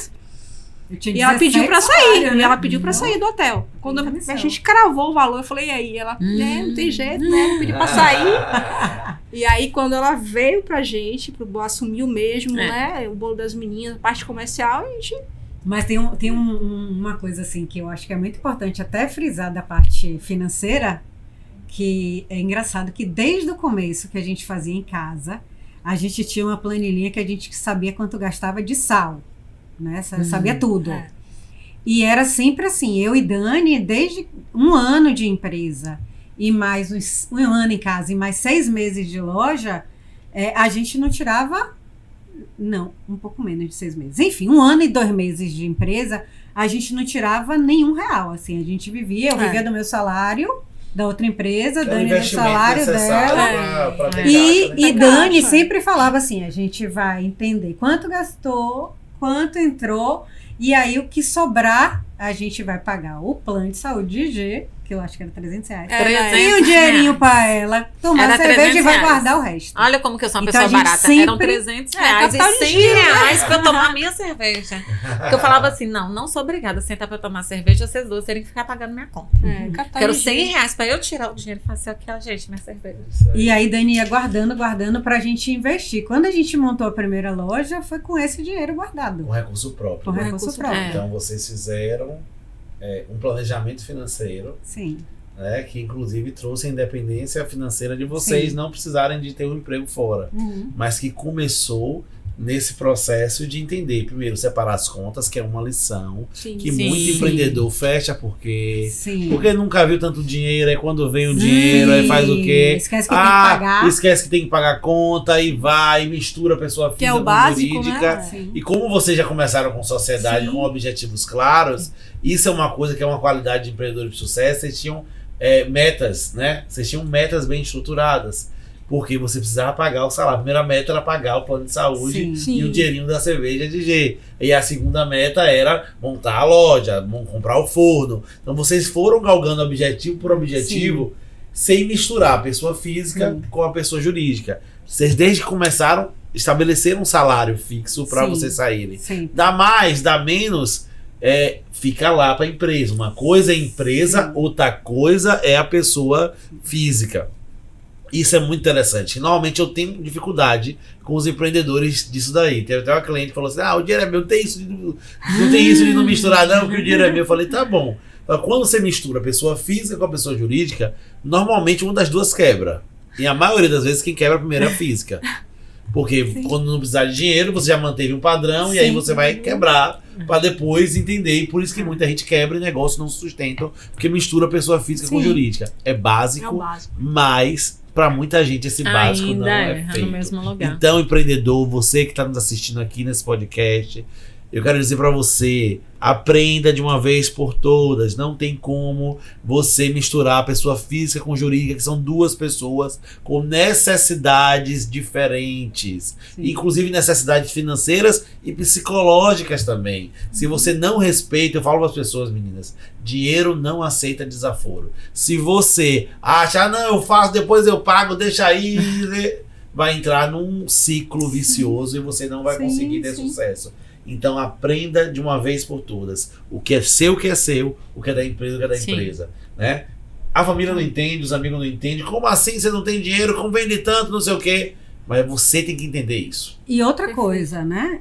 E ela pediu pra sair, e ela pediu pra sair do hotel. Quando a gente cravou o valor, eu falei, e aí? Ela, não tem jeito, né? Pediu pra sair. E aí, quando ela veio pra gente, assumiu mesmo, né? O bolo das meninas, a parte comercial, a gente... Mas tem uma coisa assim que eu acho que é muito importante até frisar da parte financeira, que é engraçado que desde o começo que a gente fazia em casa, a gente tinha uma planilhinha que a gente sabia quanto gastava de sal, né? Sabia tudo. E era sempre assim, eu e Dani, desde 1 ano de empresa e mais um ano em casa e mais 6 meses de loja, a gente não tirava, não, um pouco menos de 6 meses. Enfim, 1 ano e 2 meses de empresa, a gente não tirava nenhum real, assim, a gente vivia, eu vivia do meu salário, da outra empresa, Dani do salário dela. E Dani sempre falava assim, a gente vai entender quanto gastou, quanto entrou, e aí o que sobrar, a gente vai pagar o plano de saúde de G, que eu acho que era R$300. E o dinheirinho pra ela tomar cerveja e vai guardar o resto. Olha como que eu sou uma pessoa barata. Eram R$300 e R$100 pra eu tomar a minha cerveja. Porque eu falava assim, não sou obrigada a sentar pra tomar cerveja, vocês dois terem que ficar pagando minha conta. Quero R$100 pra eu tirar o dinheiro e falar assim, aqui, ó, gente, minha cerveja. E aí Dani ia guardando pra gente investir. Quando a gente montou a primeira loja, foi com esse dinheiro guardado. Com recurso próprio. Com recurso próprio. Então vocês fizeram um planejamento financeiro. Sim. Né, que inclusive trouxe a independência financeira de vocês não precisarem de ter um emprego fora. Mas que começou nesse processo de entender, primeiro, separar as contas, que é uma lição que muito empreendedor fecha porque nunca viu tanto dinheiro, aí quando vem o dinheiro, aí faz o quê? Esquece que tem que pagar. Esquece que tem que pagar a conta e vai, mistura a pessoa física com jurídica. Né? E como vocês já começaram com sociedade, com objetivos claros, isso é uma coisa que é uma qualidade de empreendedor de sucesso. Vocês tinham metas, né? Vocês tinham metas bem estruturadas. Porque você precisava pagar o salário. A primeira meta era pagar o plano de saúde e o dinheirinho da cerveja de G. E a segunda meta era montar a loja, comprar o forno. Então vocês foram galgando objetivo por objetivo sem misturar a pessoa física com a pessoa jurídica. Vocês, desde que começaram, estabeleceram um salário fixo para vocês saírem. Dá mais, dá menos, fica lá para a empresa. Uma coisa é empresa, outra coisa é a pessoa física. Isso é muito interessante. Normalmente eu tenho dificuldade com os empreendedores disso daí. Teve até uma cliente que falou assim: o dinheiro é meu, não tem isso de não misturar não, porque o dinheiro é meu. Eu falei, tá bom. Mas quando você mistura a pessoa física com a pessoa jurídica, normalmente uma das duas quebra. E a maioria das vezes quem quebra primeiro é a física. Porque quando não precisar de dinheiro, você já manteve um padrão e aí você vai quebrar para depois entender. E por isso que muita gente quebra e negócio não se sustentam, porque mistura a pessoa física com jurídica. É básico, mas para muita gente esse básico ainda não é feito. No mesmo lugar. Então, empreendedor, você que está nos assistindo aqui nesse podcast, eu quero dizer para você, aprenda de uma vez por todas. Não tem como você misturar a pessoa física com jurídica, que são duas pessoas com necessidades diferentes. Inclusive necessidades financeiras e psicológicas também. Se você não respeita, eu falo para as pessoas, meninas, dinheiro não aceita desaforo. Se você acha, não, eu faço, depois eu pago, deixa aí, vai entrar num ciclo vicioso e você não vai conseguir ter sucesso. Então aprenda de uma vez por todas. O que é seu, o que é seu, o que é da empresa, o que é da empresa. Né? A família não entende, os amigos não entendem. Como assim você não tem dinheiro? Como vende tanto, não sei o quê? Mas você tem que entender isso. E outra coisa, né?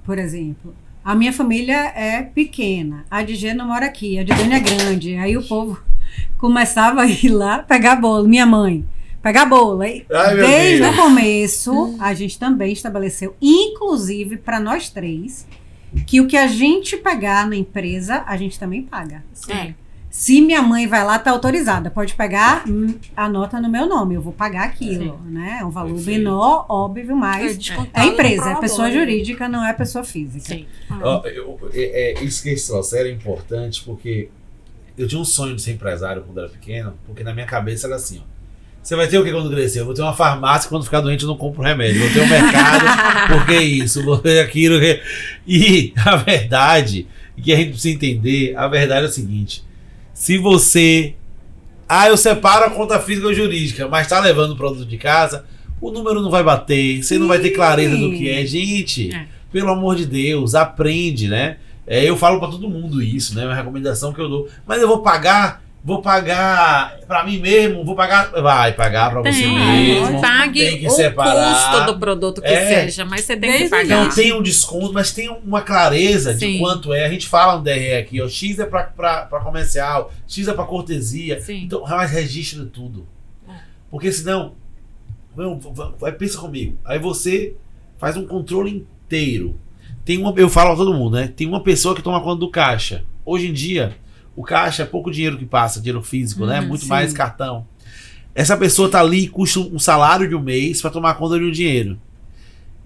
Por exemplo, a minha família é pequena. A de Gê não mora aqui, a de Dani é grande. Aí o povo começava a ir lá pegar bolo. Minha mãe. Pegar bolo. Desde o começo, a gente também estabeleceu, inclusive para nós três, que o que a gente pegar na empresa, a gente também paga. Se minha mãe vai lá, tá autorizada. Pode pegar, anota no meu nome, eu vou pagar aquilo, né? É um valor menor, óbvio, mas é empresa, é pessoa jurídica, não é pessoa física. Isso que eles trouxeram é importante, porque eu tinha um sonho de ser empresário quando era pequeno, porque na minha cabeça era assim, você vai ter o que quando crescer? Eu vou ter uma farmácia, quando ficar doente eu não compro remédio. Vou ter um mercado, porque isso, vou ter aquilo. E a verdade, que a gente precisa entender, a verdade é o seguinte: se você... eu separo a conta física ou jurídica, mas tá levando o produto de casa, o número não vai bater, você não vai ter clareza do que é. Gente, pelo amor de Deus, aprende, né? Eu falo pra todo mundo isso, né? Uma recomendação que eu dou. Mas eu vou pagar pra mim mesmo, vai pagar pra você mesmo. Pague tem que o custo do produto que seja, mas você tem que pagar. Não tem um desconto, mas tem uma clareza de quanto é. A gente fala no DRE aqui, X é pra comercial, X é pra cortesia. Então, mas registra tudo. Porque senão, pensa comigo, aí você faz um controle inteiro. Eu falo a todo mundo, né? Tem uma pessoa que toma conta do caixa. Hoje em dia, o caixa é pouco dinheiro que passa, dinheiro físico, né? Muito mais cartão. Essa pessoa tá ali e custa um salário de um mês para tomar conta de um dinheiro.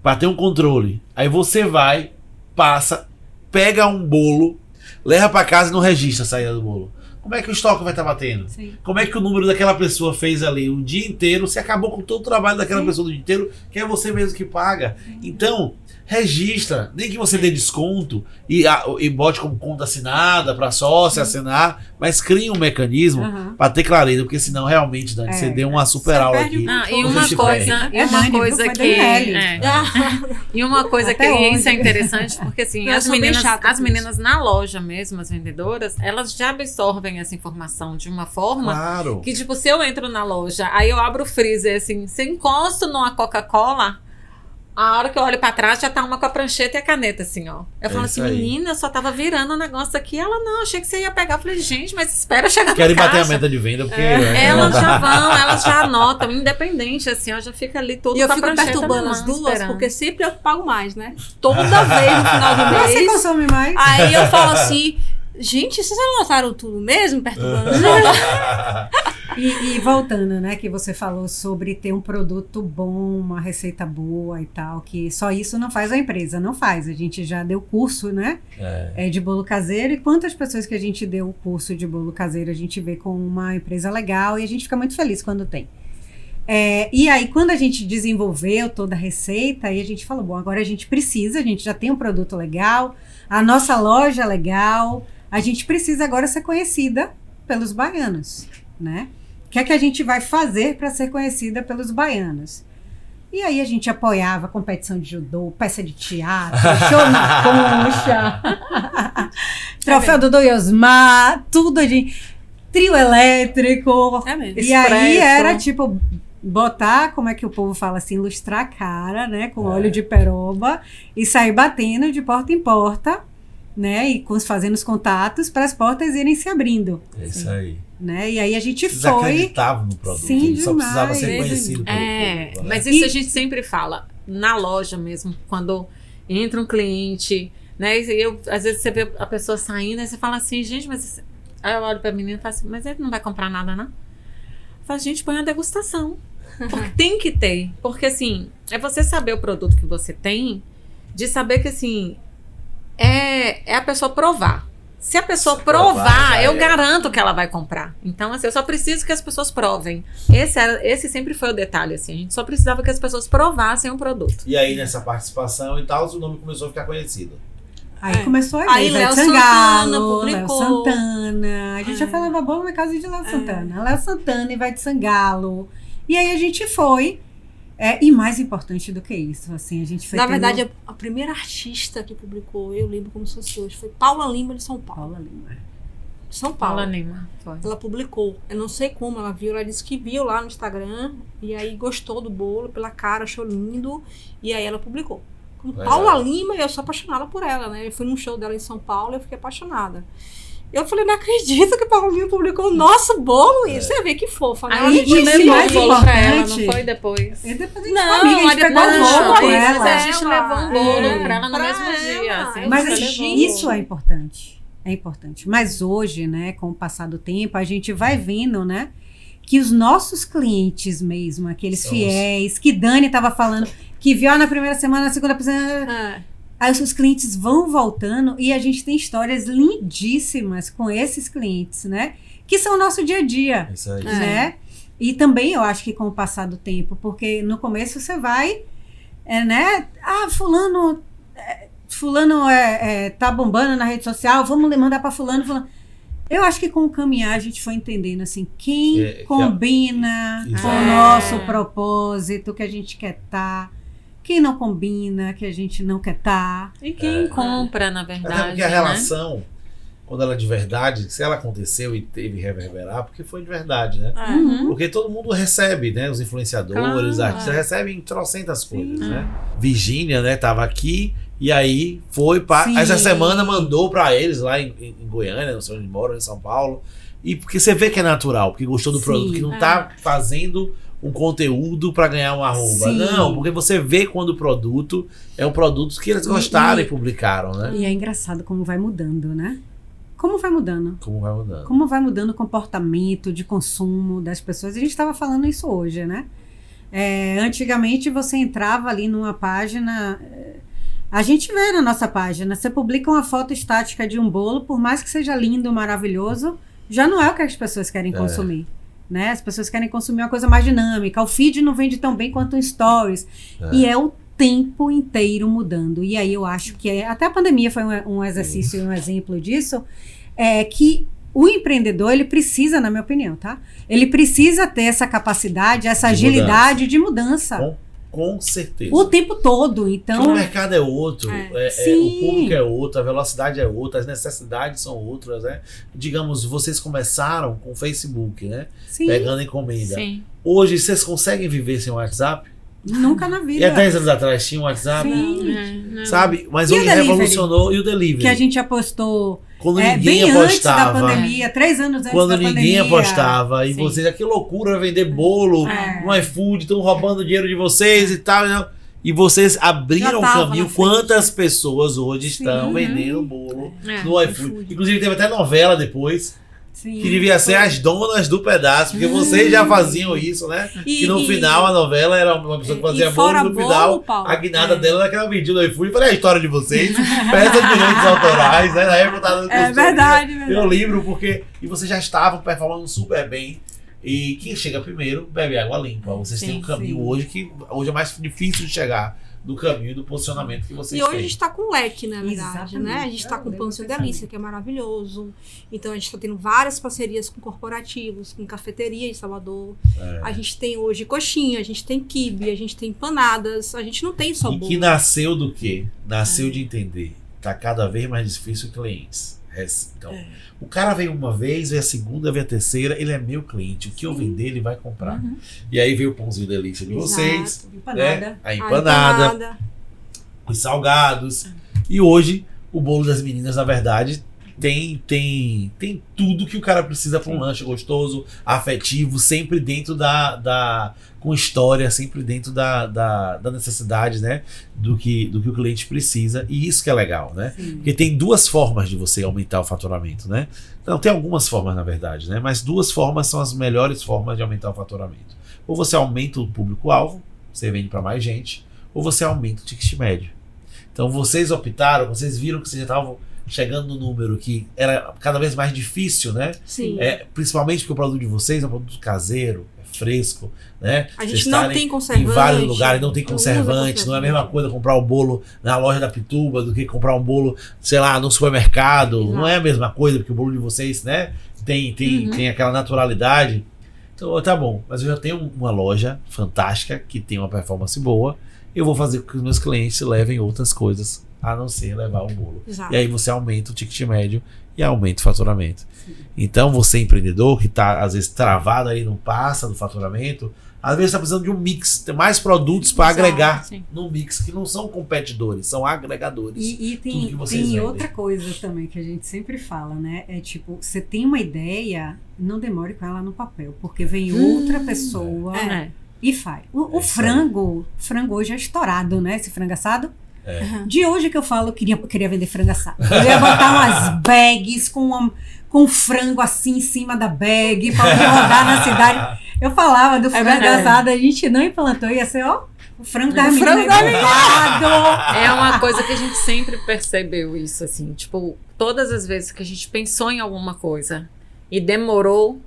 Para ter um controle. Aí você vai, passa, pega um bolo, leva para casa e não registra a saída do bolo. Como é que o estoque vai estar batendo? Como é que o número daquela pessoa fez ali o dia inteiro? Você acabou com todo o trabalho daquela pessoa do dia inteiro, que é você mesmo que paga. Então, registra, nem que você dê desconto e bote como conta assinada para sócio assinar, mas crie um mecanismo para ter clareza, porque senão realmente, Dani, você deu uma super aula aqui. E uma coisa que isso é interessante, porque assim, as meninas na loja mesmo, as vendedoras, elas já absorvem essa informação de uma forma que, tipo, se eu entro na loja, aí eu abro o freezer, assim, se eu encosto numa Coca-Cola, a hora que eu olho pra trás, já tá uma com a prancheta e a caneta, assim, ó. Eu falo assim, menina, eu só tava virando o negócio aqui. Ela, não, achei que você ia pegar. Eu falei, gente, mas espera chegar na caixa. Querem bater a meta de venda, porque... Elas já anotam, independente, assim, ó, já fica ali tudo com a prancheta. E eu fico perturbando as duas, porque sempre eu pago mais, né? Toda vez no final do mês. Você consome mais. Aí eu falo assim, gente, vocês anotaram tudo mesmo? Perturbando. E voltando, né, que você falou sobre ter um produto bom, uma receita boa e tal, que só isso não faz a empresa, não faz. A gente já deu curso, né, de bolo caseiro, e quantas pessoas que a gente deu o curso de bolo caseiro a gente vê com uma empresa legal e a gente fica muito feliz quando tem. E aí, quando a gente desenvolveu toda a receita, aí a gente falou, bom, agora a gente já tem um produto legal, a nossa loja é legal, a gente precisa agora ser conhecida pelos baianos, né? O que é que a gente vai fazer para ser conhecida pelos baianos? E aí a gente apoiava competição de judô, peça de teatro, show na concha, troféu do Doiosmar, tudo de trio elétrico. É mesmo. E aí era tipo botar, como é que o povo fala assim, lustrar a cara, né, com óleo de peroba e sair batendo de porta em porta, né, e fazendo os contatos para as portas irem se abrindo. É isso aí. Né? E aí a gente Vocês foi... acreditavam no produto, Sim, só precisava ser demais. conhecido pelo povo, né? Mas isso a gente sempre fala, na loja mesmo, quando entra um cliente, né, e às vezes você vê a pessoa saindo, aí você fala assim, gente, mas... Aí eu olho pra menina e falo assim, mas ele não vai comprar nada, não? Eu falo, gente, põe a degustação. Porque tem que ter. Porque, assim, é você saber o produto que você tem, de saber que, assim, é a pessoa provar. Se a pessoa provar, eu garanto que ela vai comprar. Então, assim, eu só preciso que as pessoas provem. Esse sempre foi o detalhe, assim. A gente só precisava que as pessoas provassem o produto. E aí, nessa participação e tal, o nome começou a ficar conhecido. Aí começou a aí Léo Sangalo, Léo Santana. A gente já falava bom na casa de Léo Santana. Léo Santana e Ivete Sangalo. E aí a gente foi. E mais importante do que isso, assim, a gente foi. Na verdade, a primeira artista que publicou, eu lembro como se fosse hoje, foi Paula Lima de São Paulo. Paula Lima. São Paulo. Paula Lima, foi. Ela publicou. Eu não sei como ela viu. Ela disse que viu lá no Instagram. E aí gostou do bolo, pela cara, achou lindo. E aí ela publicou. Como Paula Lima, eu sou apaixonada por ela, né? Eu fui num show dela em São Paulo e eu fiquei apaixonada. Eu falei, não acredito que a Paula Lima publicou o nosso bolo. E você vê que fofa, né? A gente levou o bolo pra ela, não foi depois? E depois a gente Não, amiga, a gente pegou o bolo com ela. A gente levou um bolo pra ela no mesmo dia. Assim, mas isso é importante. É importante. Mas hoje, né, com o passar do tempo, a gente vai vendo, né, que os nossos clientes mesmo, aqueles fiéis, que Dani estava falando, que viu na primeira semana, na segunda semana... Aí os clientes vão voltando e a gente tem histórias lindíssimas com esses clientes, né? Que são o nosso dia a dia, Isso aí. né? E também eu acho que com o passar do tempo, porque no começo você vai, né? Fulano tá bombando na rede social, vamos mandar para fulano. Eu acho que com o caminhar a gente foi entendendo assim, quem combina com o nosso propósito, que a gente quer estar. Quem não combina, que a gente não quer estar. E quem compra, na verdade. Até porque a relação, quando ela é de verdade, se ela aconteceu e teve reverberar, porque foi de verdade, né? Porque todo mundo recebe, né? Os influenciadores, os artistas recebem trocentas coisas, né? Virgínia, né? Tava aqui e aí foi para essa semana mandou para eles lá em Goiânia, não sei onde moram, em São Paulo. E porque você vê que é natural, porque gostou do produto, que não tá fazendo um conteúdo para ganhar um arroba. Não, porque você vê quando o produto é um produto que eles gostaram e publicaram, né? E é engraçado como vai mudando, né? Como vai mudando? Como vai mudando o comportamento de consumo das pessoas. A gente estava falando isso hoje, né? Antigamente você entrava ali numa página... A gente vê na nossa página, você publica uma foto estática de um bolo, por mais que seja lindo, maravilhoso, já não é o que as pessoas querem consumir. Né? As pessoas querem consumir uma coisa mais dinâmica. O feed não vende tão bem quanto o stories. E é o tempo inteiro mudando. E aí eu acho que até a pandemia foi um exercício e um exemplo disso, que o empreendedor, ele precisa, na minha opinião, tá? Ele precisa ter essa capacidade, essa agilidade de mudança. Com certeza. O tempo todo, então... Porque o mercado é outro, o público é outro, a velocidade é outra, as necessidades são outras, né? Digamos, vocês começaram com o Facebook, né? Pegando encomenda. Sim. Hoje, vocês conseguem viver sem o WhatsApp? Nunca na vida. E há 10 anos atrás tinha o WhatsApp? Sim. Sabe? Mas hoje revolucionou. E o delivery? Que a gente apostou... Quando ninguém bem apostava. Antes da pandemia, 3 anos antes quando da pandemia. Quando ninguém apostava. E vocês, que loucura vender bolo no iFood, estão roubando o dinheiro de vocês e tal. E vocês abriram o caminho. Quantas pessoas hoje estão vendendo bolo no iFood. Inclusive teve até novela depois. Sim, que devia ser as donas do pedaço, porque vocês já faziam isso, né? E no final a novela era uma pessoa que fazia bolo, no final a guinada dela era que ela vendia no iFood. Falei, a história de vocês, peça de direitos autorais, né? Na época tava verdade. Eu lembro, porque e vocês já estavam performando super bem. E quem chega primeiro bebe água limpa. Vocês têm um caminho hoje que hoje é mais difícil de chegar do caminho do posicionamento que vocês têm. E hoje têm. a gente está com leque, na verdade, Exatamente. né? A gente está com Pão Seu Delícia, que é maravilhoso. Então a gente está tendo várias parcerias com corporativos, com cafeteria em Salvador. A gente tem hoje coxinha, a gente tem quibe, a gente tem empanadas, a gente não tem só bolo. E que nasceu do quê? Nasceu de entender. Tá cada vez mais difícil clientes. Então, o cara vem uma vez, vem a segunda, vem a terceira, ele é meu cliente. O que eu vender, ele vai comprar. E aí veio o Pãozinho Delícia de vocês. Né? A empanada. Os salgados. E hoje, o bolo das meninas, na verdade, tem tudo que o cara precisa para um lanche gostoso, afetivo, sempre dentro com história, sempre dentro da necessidade, né? Do que o cliente precisa. E isso que é legal, né? Sim. Porque tem duas formas de você aumentar o faturamento, né? Então, tem algumas formas, na verdade, né? Mas duas formas são as melhores formas de aumentar o faturamento. Ou você aumenta o público-alvo, você vende para mais gente, ou você aumenta o ticket médio. Então, vocês optaram, vocês viram que vocês já estavam chegando no número que era cada vez mais difícil, né? Sim. Principalmente porque o produto de vocês é um produto caseiro, é fresco, né? A gente não tem conservante. Em vários lugares não tem conservante, não é a mesma coisa comprar um bolo na loja da Pituba do que comprar um bolo, sei lá, no supermercado. Não é a mesma coisa, porque o bolo de vocês, né, tem aquela naturalidade. Então, tá bom, mas eu já tenho uma loja fantástica que tem uma performance boa, eu vou fazer com que os meus clientes levem outras coisas a não ser levar um bolo. Exato. E aí você aumenta o ticket médio e aumenta o faturamento. Sim. Então você empreendedor que está às vezes travado aí, não passa do faturamento, às vezes está precisando de um mix, tem mais produtos para agregar no mix, que não são competidores, são agregadores. E tem outra coisa também que a gente sempre fala, né? É tipo, você tem uma ideia, não demore com ela no papel, porque vem outra pessoa e faz. O frango hoje é estourado, né? Esse frango assado. De hoje que eu falo, eu queria vender frango assado. Eu ia botar umas bags com frango assim em cima da bag pra rodar na cidade. Eu falava do frango assado, a gente não implantou, ia ser, ó, o frango da menina. É uma coisa que a gente sempre percebeu isso, assim, tipo, todas as vezes que a gente pensou em alguma coisa e demorou,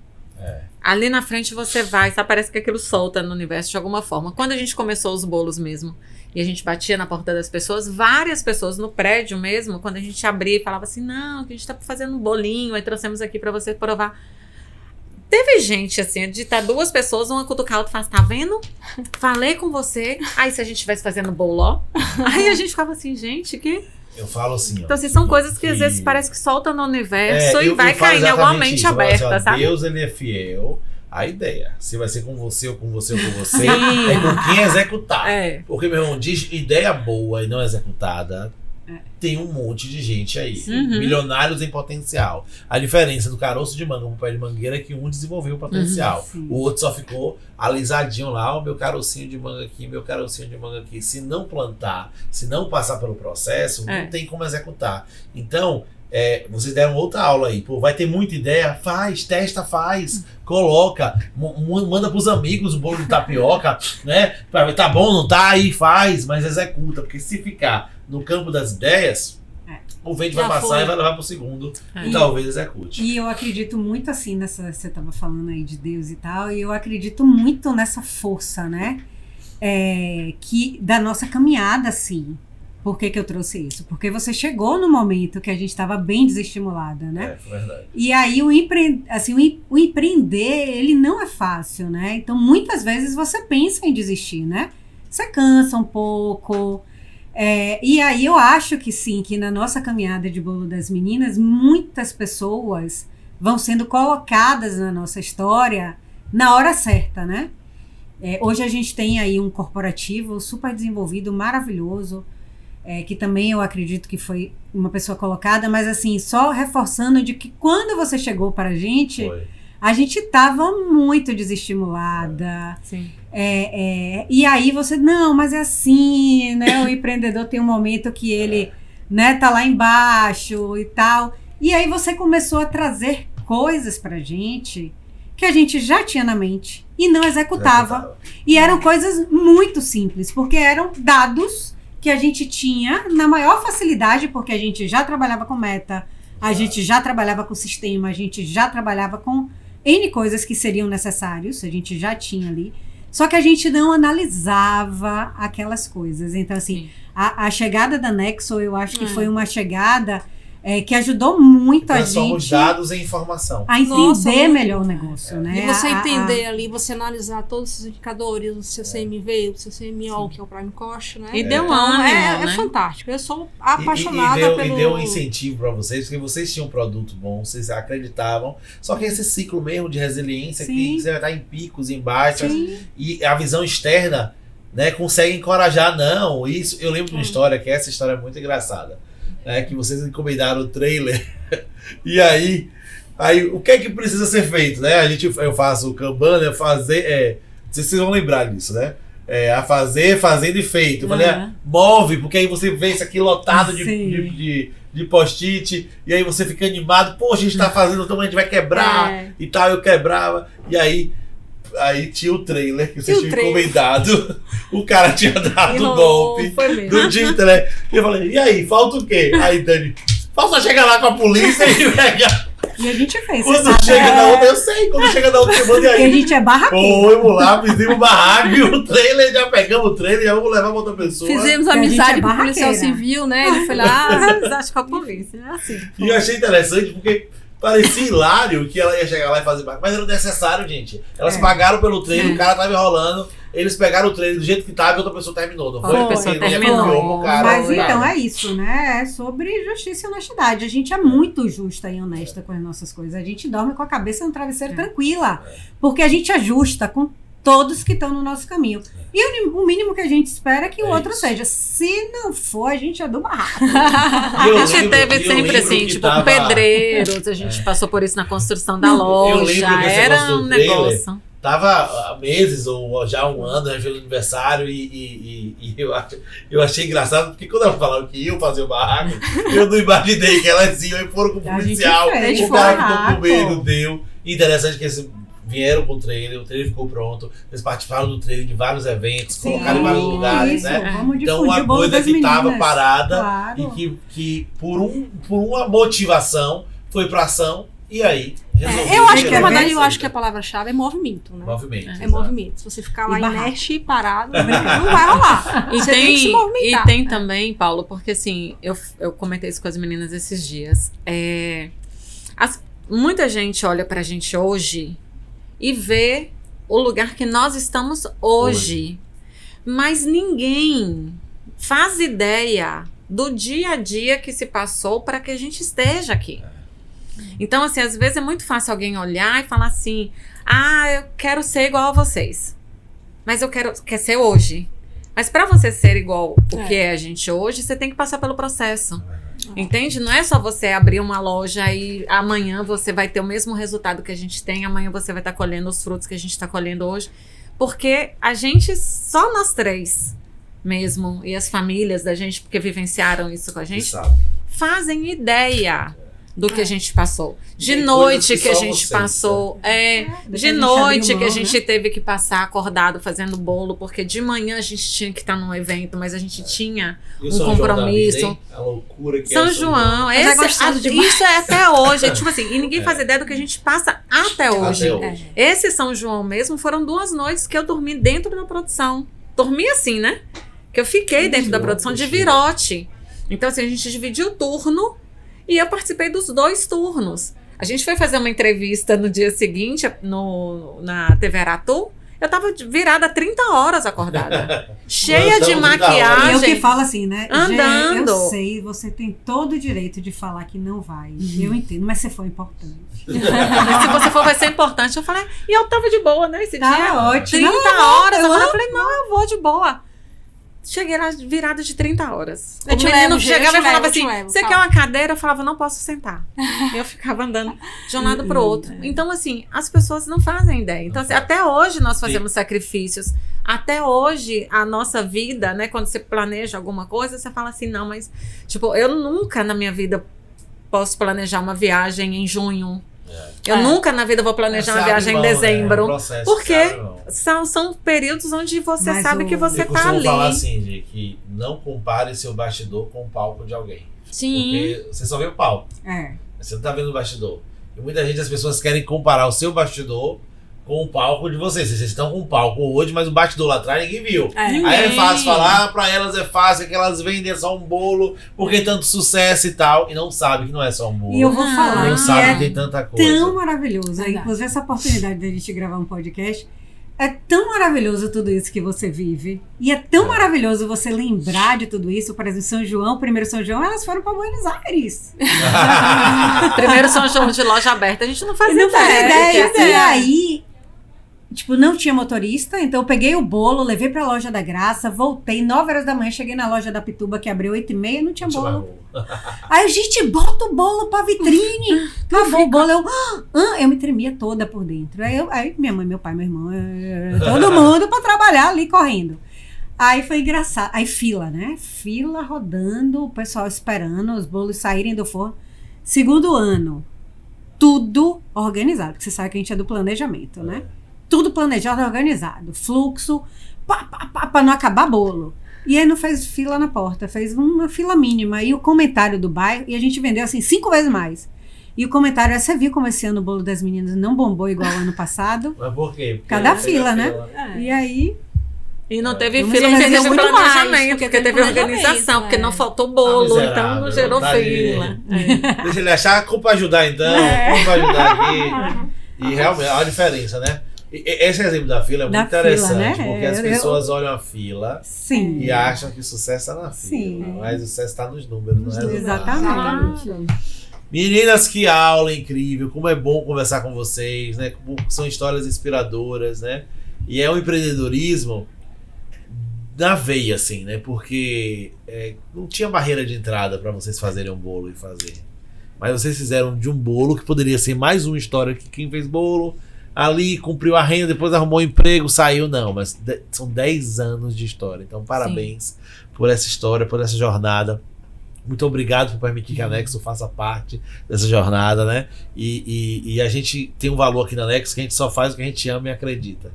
ali na frente você vai, tá? Parece que aquilo solta no universo de alguma forma. Quando a gente começou os bolos mesmo, e a gente batia na porta das pessoas, várias pessoas no prédio mesmo, quando a gente abria e falava assim, não, que a gente tá fazendo um bolinho, aí trouxemos aqui pra você provar. Teve gente, assim, de estar duas pessoas, uma cutucar a outra e fala, tá vendo? Falei com você. Aí se a gente estivesse fazendo bolo, ó. Aí a gente ficava assim, gente, que... Eu falo assim, ó. Então, assim, são coisas que às vezes parece que soltam no universo e vai cair em alguma mente aberta, assim, sabe? Deus, ele é fiel à ideia. Se vai ser com você ou com você ou com você, é com quem executar. Porque, meu irmão, diz ideia boa e não executada, tem um monte de gente aí. Milionários em potencial. A diferença do caroço de manga pro pé de mangueira é que um desenvolveu o potencial. O outro só ficou alisadinho lá, o meu carocinho de manga aqui, meu carocinho de manga aqui. Se não plantar, se não passar pelo processo, não tem como executar. Então, vocês deram outra aula aí. Pô, vai ter muita ideia? Faz, testa, faz. Coloca, manda pros amigos o bolo de tapioca, né? Tá bom, não tá? Aí faz, mas executa. Porque se ficar no campo das ideias, o vento vai passar e vai levar pro segundo. E talvez execute. E eu acredito muito assim nessa... Você tava falando aí de Deus e tal, e eu acredito muito nessa força, né? Que da nossa caminhada, assim. Por que eu trouxe isso? Porque você chegou no momento que a gente estava bem desestimulada, né? É verdade. E aí o empreender, ele não é fácil, né? Então, muitas vezes você pensa em desistir, né? Você cansa um pouco. E aí eu acho que sim, que na nossa caminhada de Bolo das Meninas, muitas pessoas vão sendo colocadas na nossa história na hora certa, né? Hoje a gente tem aí um corporativo super desenvolvido, maravilhoso, que também eu acredito que foi uma pessoa colocada, mas assim, só reforçando de que quando você chegou para a gente estava muito desestimulada. Sim. E aí você, não, mas é assim, né? O empreendedor tem um momento que ele né, tá lá embaixo e tal. E aí você começou a trazer coisas pra gente que a gente já tinha na mente e não executava. E eram coisas muito simples, porque eram dados que a gente tinha na maior facilidade, porque a gente já trabalhava com meta, a gente já trabalhava com sistema, a gente já trabalhava com N coisas que seriam necessários, a gente já tinha ali. Só que a gente não analisava aquelas coisas. Então, assim, a chegada da Nexo, eu acho que foi uma chegada que ajudou muito a gente. Transforma os dados em informação. A entender melhor o negócio, né? E você entender ali, você analisar todos esses indicadores, o seu CMV, o seu CMO, que é o Prime Cost, né? E deu ânimo, né? É fantástico. Eu sou apaixonada pelo... E deu um incentivo para vocês, porque vocês tinham um produto bom, vocês acreditavam. Só que esse ciclo mesmo de resiliência, que você vai estar em picos, em baixas, e a visão externa, né, consegue encorajar. Não, isso... Eu lembro de uma história, que essa história é muito engraçada. Que vocês encomendaram o trailer e aí o que é que precisa ser feito, né? Eu faço o Kanban, não sei se vocês vão lembrar disso, né? Fazendo e feito. Eu falei, move, porque aí você vê isso aqui lotado de post-it, e aí você fica animado, pô, a gente tá fazendo, então a gente vai quebrar e tal, eu quebrava, e aí tinha o trailer que vocês tinham encomendado. O cara tinha dado o golpe do dia, né? E eu falei, e aí, falta o quê? Aí, Dani, falta chegar lá com a polícia e pegar. E a gente fez. Quando chega na outra, eu sei. Quando chega na outra semana, e aí? Porque a gente é barraqueiro. Fomos lá, fizemos barraco, e o trailer, já pegamos o trailer, já vamos levar pra outra pessoa. Fizemos amizade com o policial civil, né? Ele foi lá, acho com a polícia, é assim. E eu achei interessante, porque parecia hilário que ela ia chegar lá e fazer barraco, mas era necessário, gente. Elas pagaram pelo trailer, o cara tava enrolando, eles pegaram o trailer do jeito que tava e outra pessoa terminou. Não foi? A pessoa terminou. Mas então é isso, né? É sobre justiça e honestidade. A gente é muito justa e honesta com as nossas coisas. A gente dorme com a cabeça no travesseiro tranquila. Porque a gente é justa com todos que estão no nosso caminho. E o mínimo que a gente espera é que o outro seja. Se não for, a gente é do barraco. A gente teve sempre assim, tipo, pedreiros, a gente passou por isso na construção da loja. Era um negócio. Tava há meses ou já um ano, né, pelo aniversário, e eu achei engraçado, porque quando elas falaram que iam fazer o barraco, eu não imaginei que elas iam e foram com o policial. O cara ficou com medo, deu. Interessante que eles vieram com o trailer ficou pronto, eles participaram do trailer de vários eventos, colocaram em vários lugares, né? Então uma coisa que estava parada e que por uma motivação foi pra ação, e aí eu acho que na verdade eu acho que a palavra-chave é movimento, né? Movimento. É movimento. Se você ficar lá inerte e parado, não vai rolar. Você tem que se movimentar. E tem também, Paulo, porque assim, eu comentei isso com as meninas esses dias. Muita gente olha pra gente hoje e vê o lugar que nós estamos hoje. Mas ninguém faz ideia do dia a dia que se passou para que a gente esteja aqui. Então, assim, às vezes é muito fácil alguém olhar e falar assim, eu quero ser igual a vocês. Mas quer ser hoje. Mas para você ser igual o que é a gente hoje, você tem que passar pelo processo. Entende? Não é só você abrir uma loja e amanhã você vai ter o mesmo resultado que a gente tem, amanhã você vai estar colhendo os frutos que a gente está colhendo hoje. Porque a gente, só nós três mesmo, e as famílias da gente, porque vivenciaram isso com a gente, fazem ideia do que a gente passou. De noite que a gente passou. De noite que a gente teve que passar acordado fazendo bolo, porque de manhã a gente tinha que estar num evento, mas a gente tinha um compromisso. A loucura que São João. Isso é até hoje. Tipo assim, e ninguém faz ideia do que a gente passa até hoje. Esse São João mesmo foram 2 noites que eu dormi dentro da produção. Dormi assim, né? Que eu fiquei dentro da produção de virote. Então, assim, a gente dividiu o turno. E eu participei dos 2 turnos. A gente foi fazer uma entrevista no dia seguinte, na TV Aratu. Eu tava virada 30 horas acordada. Cheia de maquiagem. Eu que falo assim, né? Andando. Eu sei, você tem todo o direito de falar que não vai. Eu entendo, mas você foi importante. Se você for, vai ser importante. Eu falei, e eu tava de boa, né? Esse dia. Ótimo. 30 horas. Eu falei, não, eu vou de boa. Cheguei lá virada de 30 horas. O menino chegava e falava assim, você quer uma cadeira? Eu falava, não posso sentar. Eu ficava andando de um lado pro outro. Então, assim, as pessoas não fazem ideia. Então, assim, até hoje nós fazemos sacrifícios. Até hoje, a nossa vida, né? Quando você planeja alguma coisa, você fala assim, não, mas... Tipo, eu nunca na minha vida posso planejar uma viagem em junho. Eu nunca na vida vou planejar uma viagem em dezembro. Porque são períodos onde você sabe que você tá ali. Eu falar assim, de que não compare seu bastidor com o palco de alguém. Sim. Porque você só vê o palco. Você não tá vendo o bastidor. E muita gente, as pessoas querem comparar o seu bastidor com o palco de vocês. Vocês estão com o palco hoje, mas o bastidor lá atrás ninguém viu. Aí é fácil falar, pra elas é fácil, que elas vendem só um bolo, porque tanto sucesso e tal, e não sabe que não é só um bolo. E eu vou falar não que sabe que tem tanta coisa. Tão maravilhoso. Inclusive, essa oportunidade de a gente gravar um podcast, é tão maravilhoso tudo isso que você vive. E é tão maravilhoso você lembrar de tudo isso. Por exemplo, São João, primeiro São João, elas foram para Buenos Aires. Primeiro São João de loja aberta, a gente não fazia ideia. E aí, tipo, não tinha motorista, então eu peguei o bolo, levei pra loja da Graça, voltei 9 horas da manhã, cheguei na loja da Pituba, que abriu 8h30, não tinha bolo. Aí a gente bota o bolo pra vitrine. Acabou o bolo, eu me tremia toda por dentro. Aí minha mãe, meu pai, meu irmão, todo mundo pra trabalhar ali correndo. Aí foi engraçado. Aí fila, né? Fila rodando, o pessoal esperando os bolos saírem do forno. Segundo ano, tudo organizado, porque você sabe que a gente é do planejamento, né? Tudo planejado, organizado. Fluxo, pra não acabar bolo. E aí não fez fila na porta, fez uma fila mínima. E o comentário do bairro, e a gente vendeu assim 5 vezes mais. E o comentário é, você viu como esse ano o bolo das meninas não bombou igual o ano passado? Mas por quê? Porque cada fila, né? E aí... E não teve fila, porque teve planejamento, porque teve organização, porque não faltou bolo, então não gerou fila. Deixa ele achar a culpa ajudar então, culpa ajudar aqui. E realmente, olha a diferença, né? Esse exemplo da fila é muito interessante, né? Porque as pessoas olham a fila e acham que o sucesso está na fila, mas o sucesso está nos números, no resultado. Exatamente. Meninas, que aula incrível, como é bom conversar com vocês, né? São histórias inspiradoras, né? E é um empreendedorismo na veia, assim, né? Porque não tinha barreira de entrada para vocês fazerem um bolo e fazer. Mas vocês fizeram de um bolo que poderia ser mais uma história que quem fez bolo ali, cumpriu a renda, depois arrumou um emprego, saiu, não. Mas são 10 anos de história. Então, parabéns por essa história, por essa jornada. Muito obrigado por permitir que a Nexo faça parte dessa jornada, né? E a gente tem um valor aqui na Nexo que a gente só faz o que a gente ama e acredita.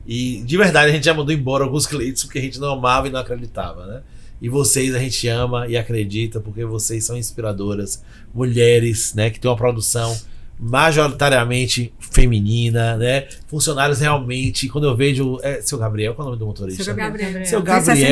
E, de verdade, a gente já mandou embora alguns clientes porque a gente não amava e não acreditava, né? E vocês a gente ama e acredita porque vocês são inspiradoras, mulheres, né? Que tem uma produção majoritariamente feminina, né? Funcionários realmente, quando eu vejo... seu Gabriel, qual é o nome do motorista? Seu Gabriel,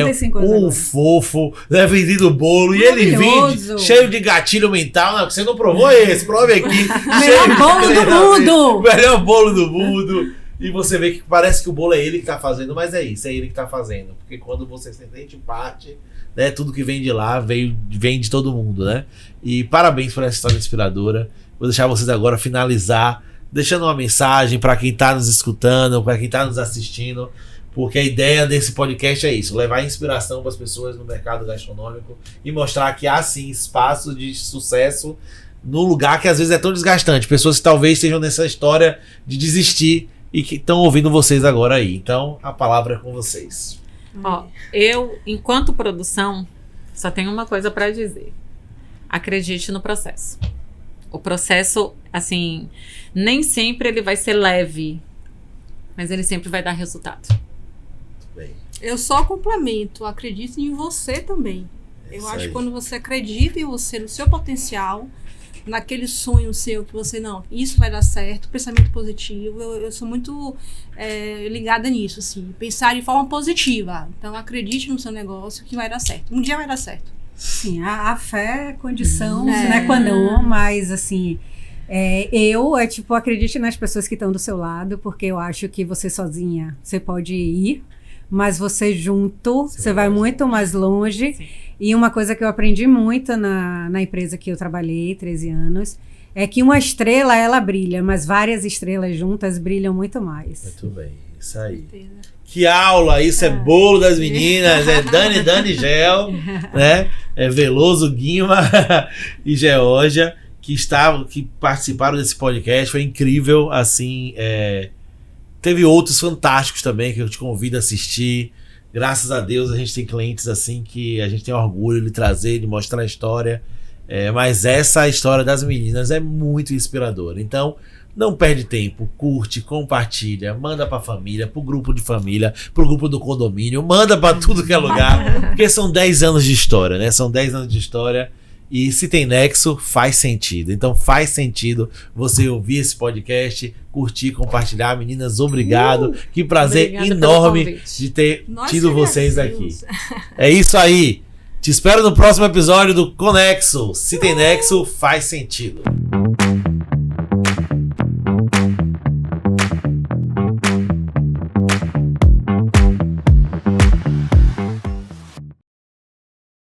fofo, né? Vendido bolo, e ele vende cheio de gatilho mental. Não, você não provou esse, prove aqui. Melhor bolo do mundo! Melhor bolo do mundo. E você vê que parece que o bolo é ele que tá fazendo, mas é isso, é ele que tá fazendo. Porque quando você sente parte, né, tudo que vem de lá vem de todo mundo, né? E parabéns por essa história inspiradora. Vou deixar vocês agora finalizar, deixando uma mensagem para quem tá nos escutando, para quem tá nos assistindo, porque a ideia desse podcast é isso, levar inspiração para as pessoas no mercado gastronômico e mostrar que há sim espaço de sucesso no lugar que às vezes é tão desgastante. Pessoas que talvez estejam nessa história de desistir e que estão ouvindo vocês agora aí. Então, a palavra é com vocês. Ó, eu, enquanto produção, só tenho uma coisa para dizer. Acredite no processo. O processo, assim, nem sempre ele vai ser leve, mas ele sempre vai dar resultado. Bem. Eu só complemento, acredito em você também. Eu acho que quando você acredita em você, no seu potencial, naquele sonho seu que você, não, isso vai dar certo, pensamento positivo, eu sou muito ligada nisso, assim, pensar de forma positiva. Então acredite no seu negócio que vai dar certo, um dia vai dar certo. Sim, a fé é condição, né, quando não, mas assim, acredite nas pessoas que estão do seu lado, porque eu acho que você sozinha, você pode ir, mas você junto, você vai muito mais longe. Sim. E uma coisa que eu aprendi muito na empresa que eu trabalhei, 13 anos, é que uma estrela, ela brilha, mas várias estrelas juntas brilham muito mais. Muito bem, isso aí. Que aula, isso é bolo das meninas, é Dani Gel, né? É Veloso, Guima e Georgia, que participaram desse podcast, foi incrível, assim, teve outros fantásticos também que eu te convido a assistir. Graças a Deus a gente tem clientes assim que a gente tem orgulho de trazer, de mostrar a história. Mas essa história das meninas é muito inspiradora. Então, não perde tempo, curte, compartilha, manda pra família, pro grupo de família, pro grupo do condomínio, manda pra tudo que é lugar. Porque são 10 anos de história, né? São 10 anos de história E se tem nexo, faz sentido. Então faz sentido você ouvir esse podcast, curtir, compartilhar. Meninas, obrigado. Que prazer enorme de ter tido vocês aqui. É isso aí. Te espero no próximo episódio do Conexo. Se tem nexo, faz sentido.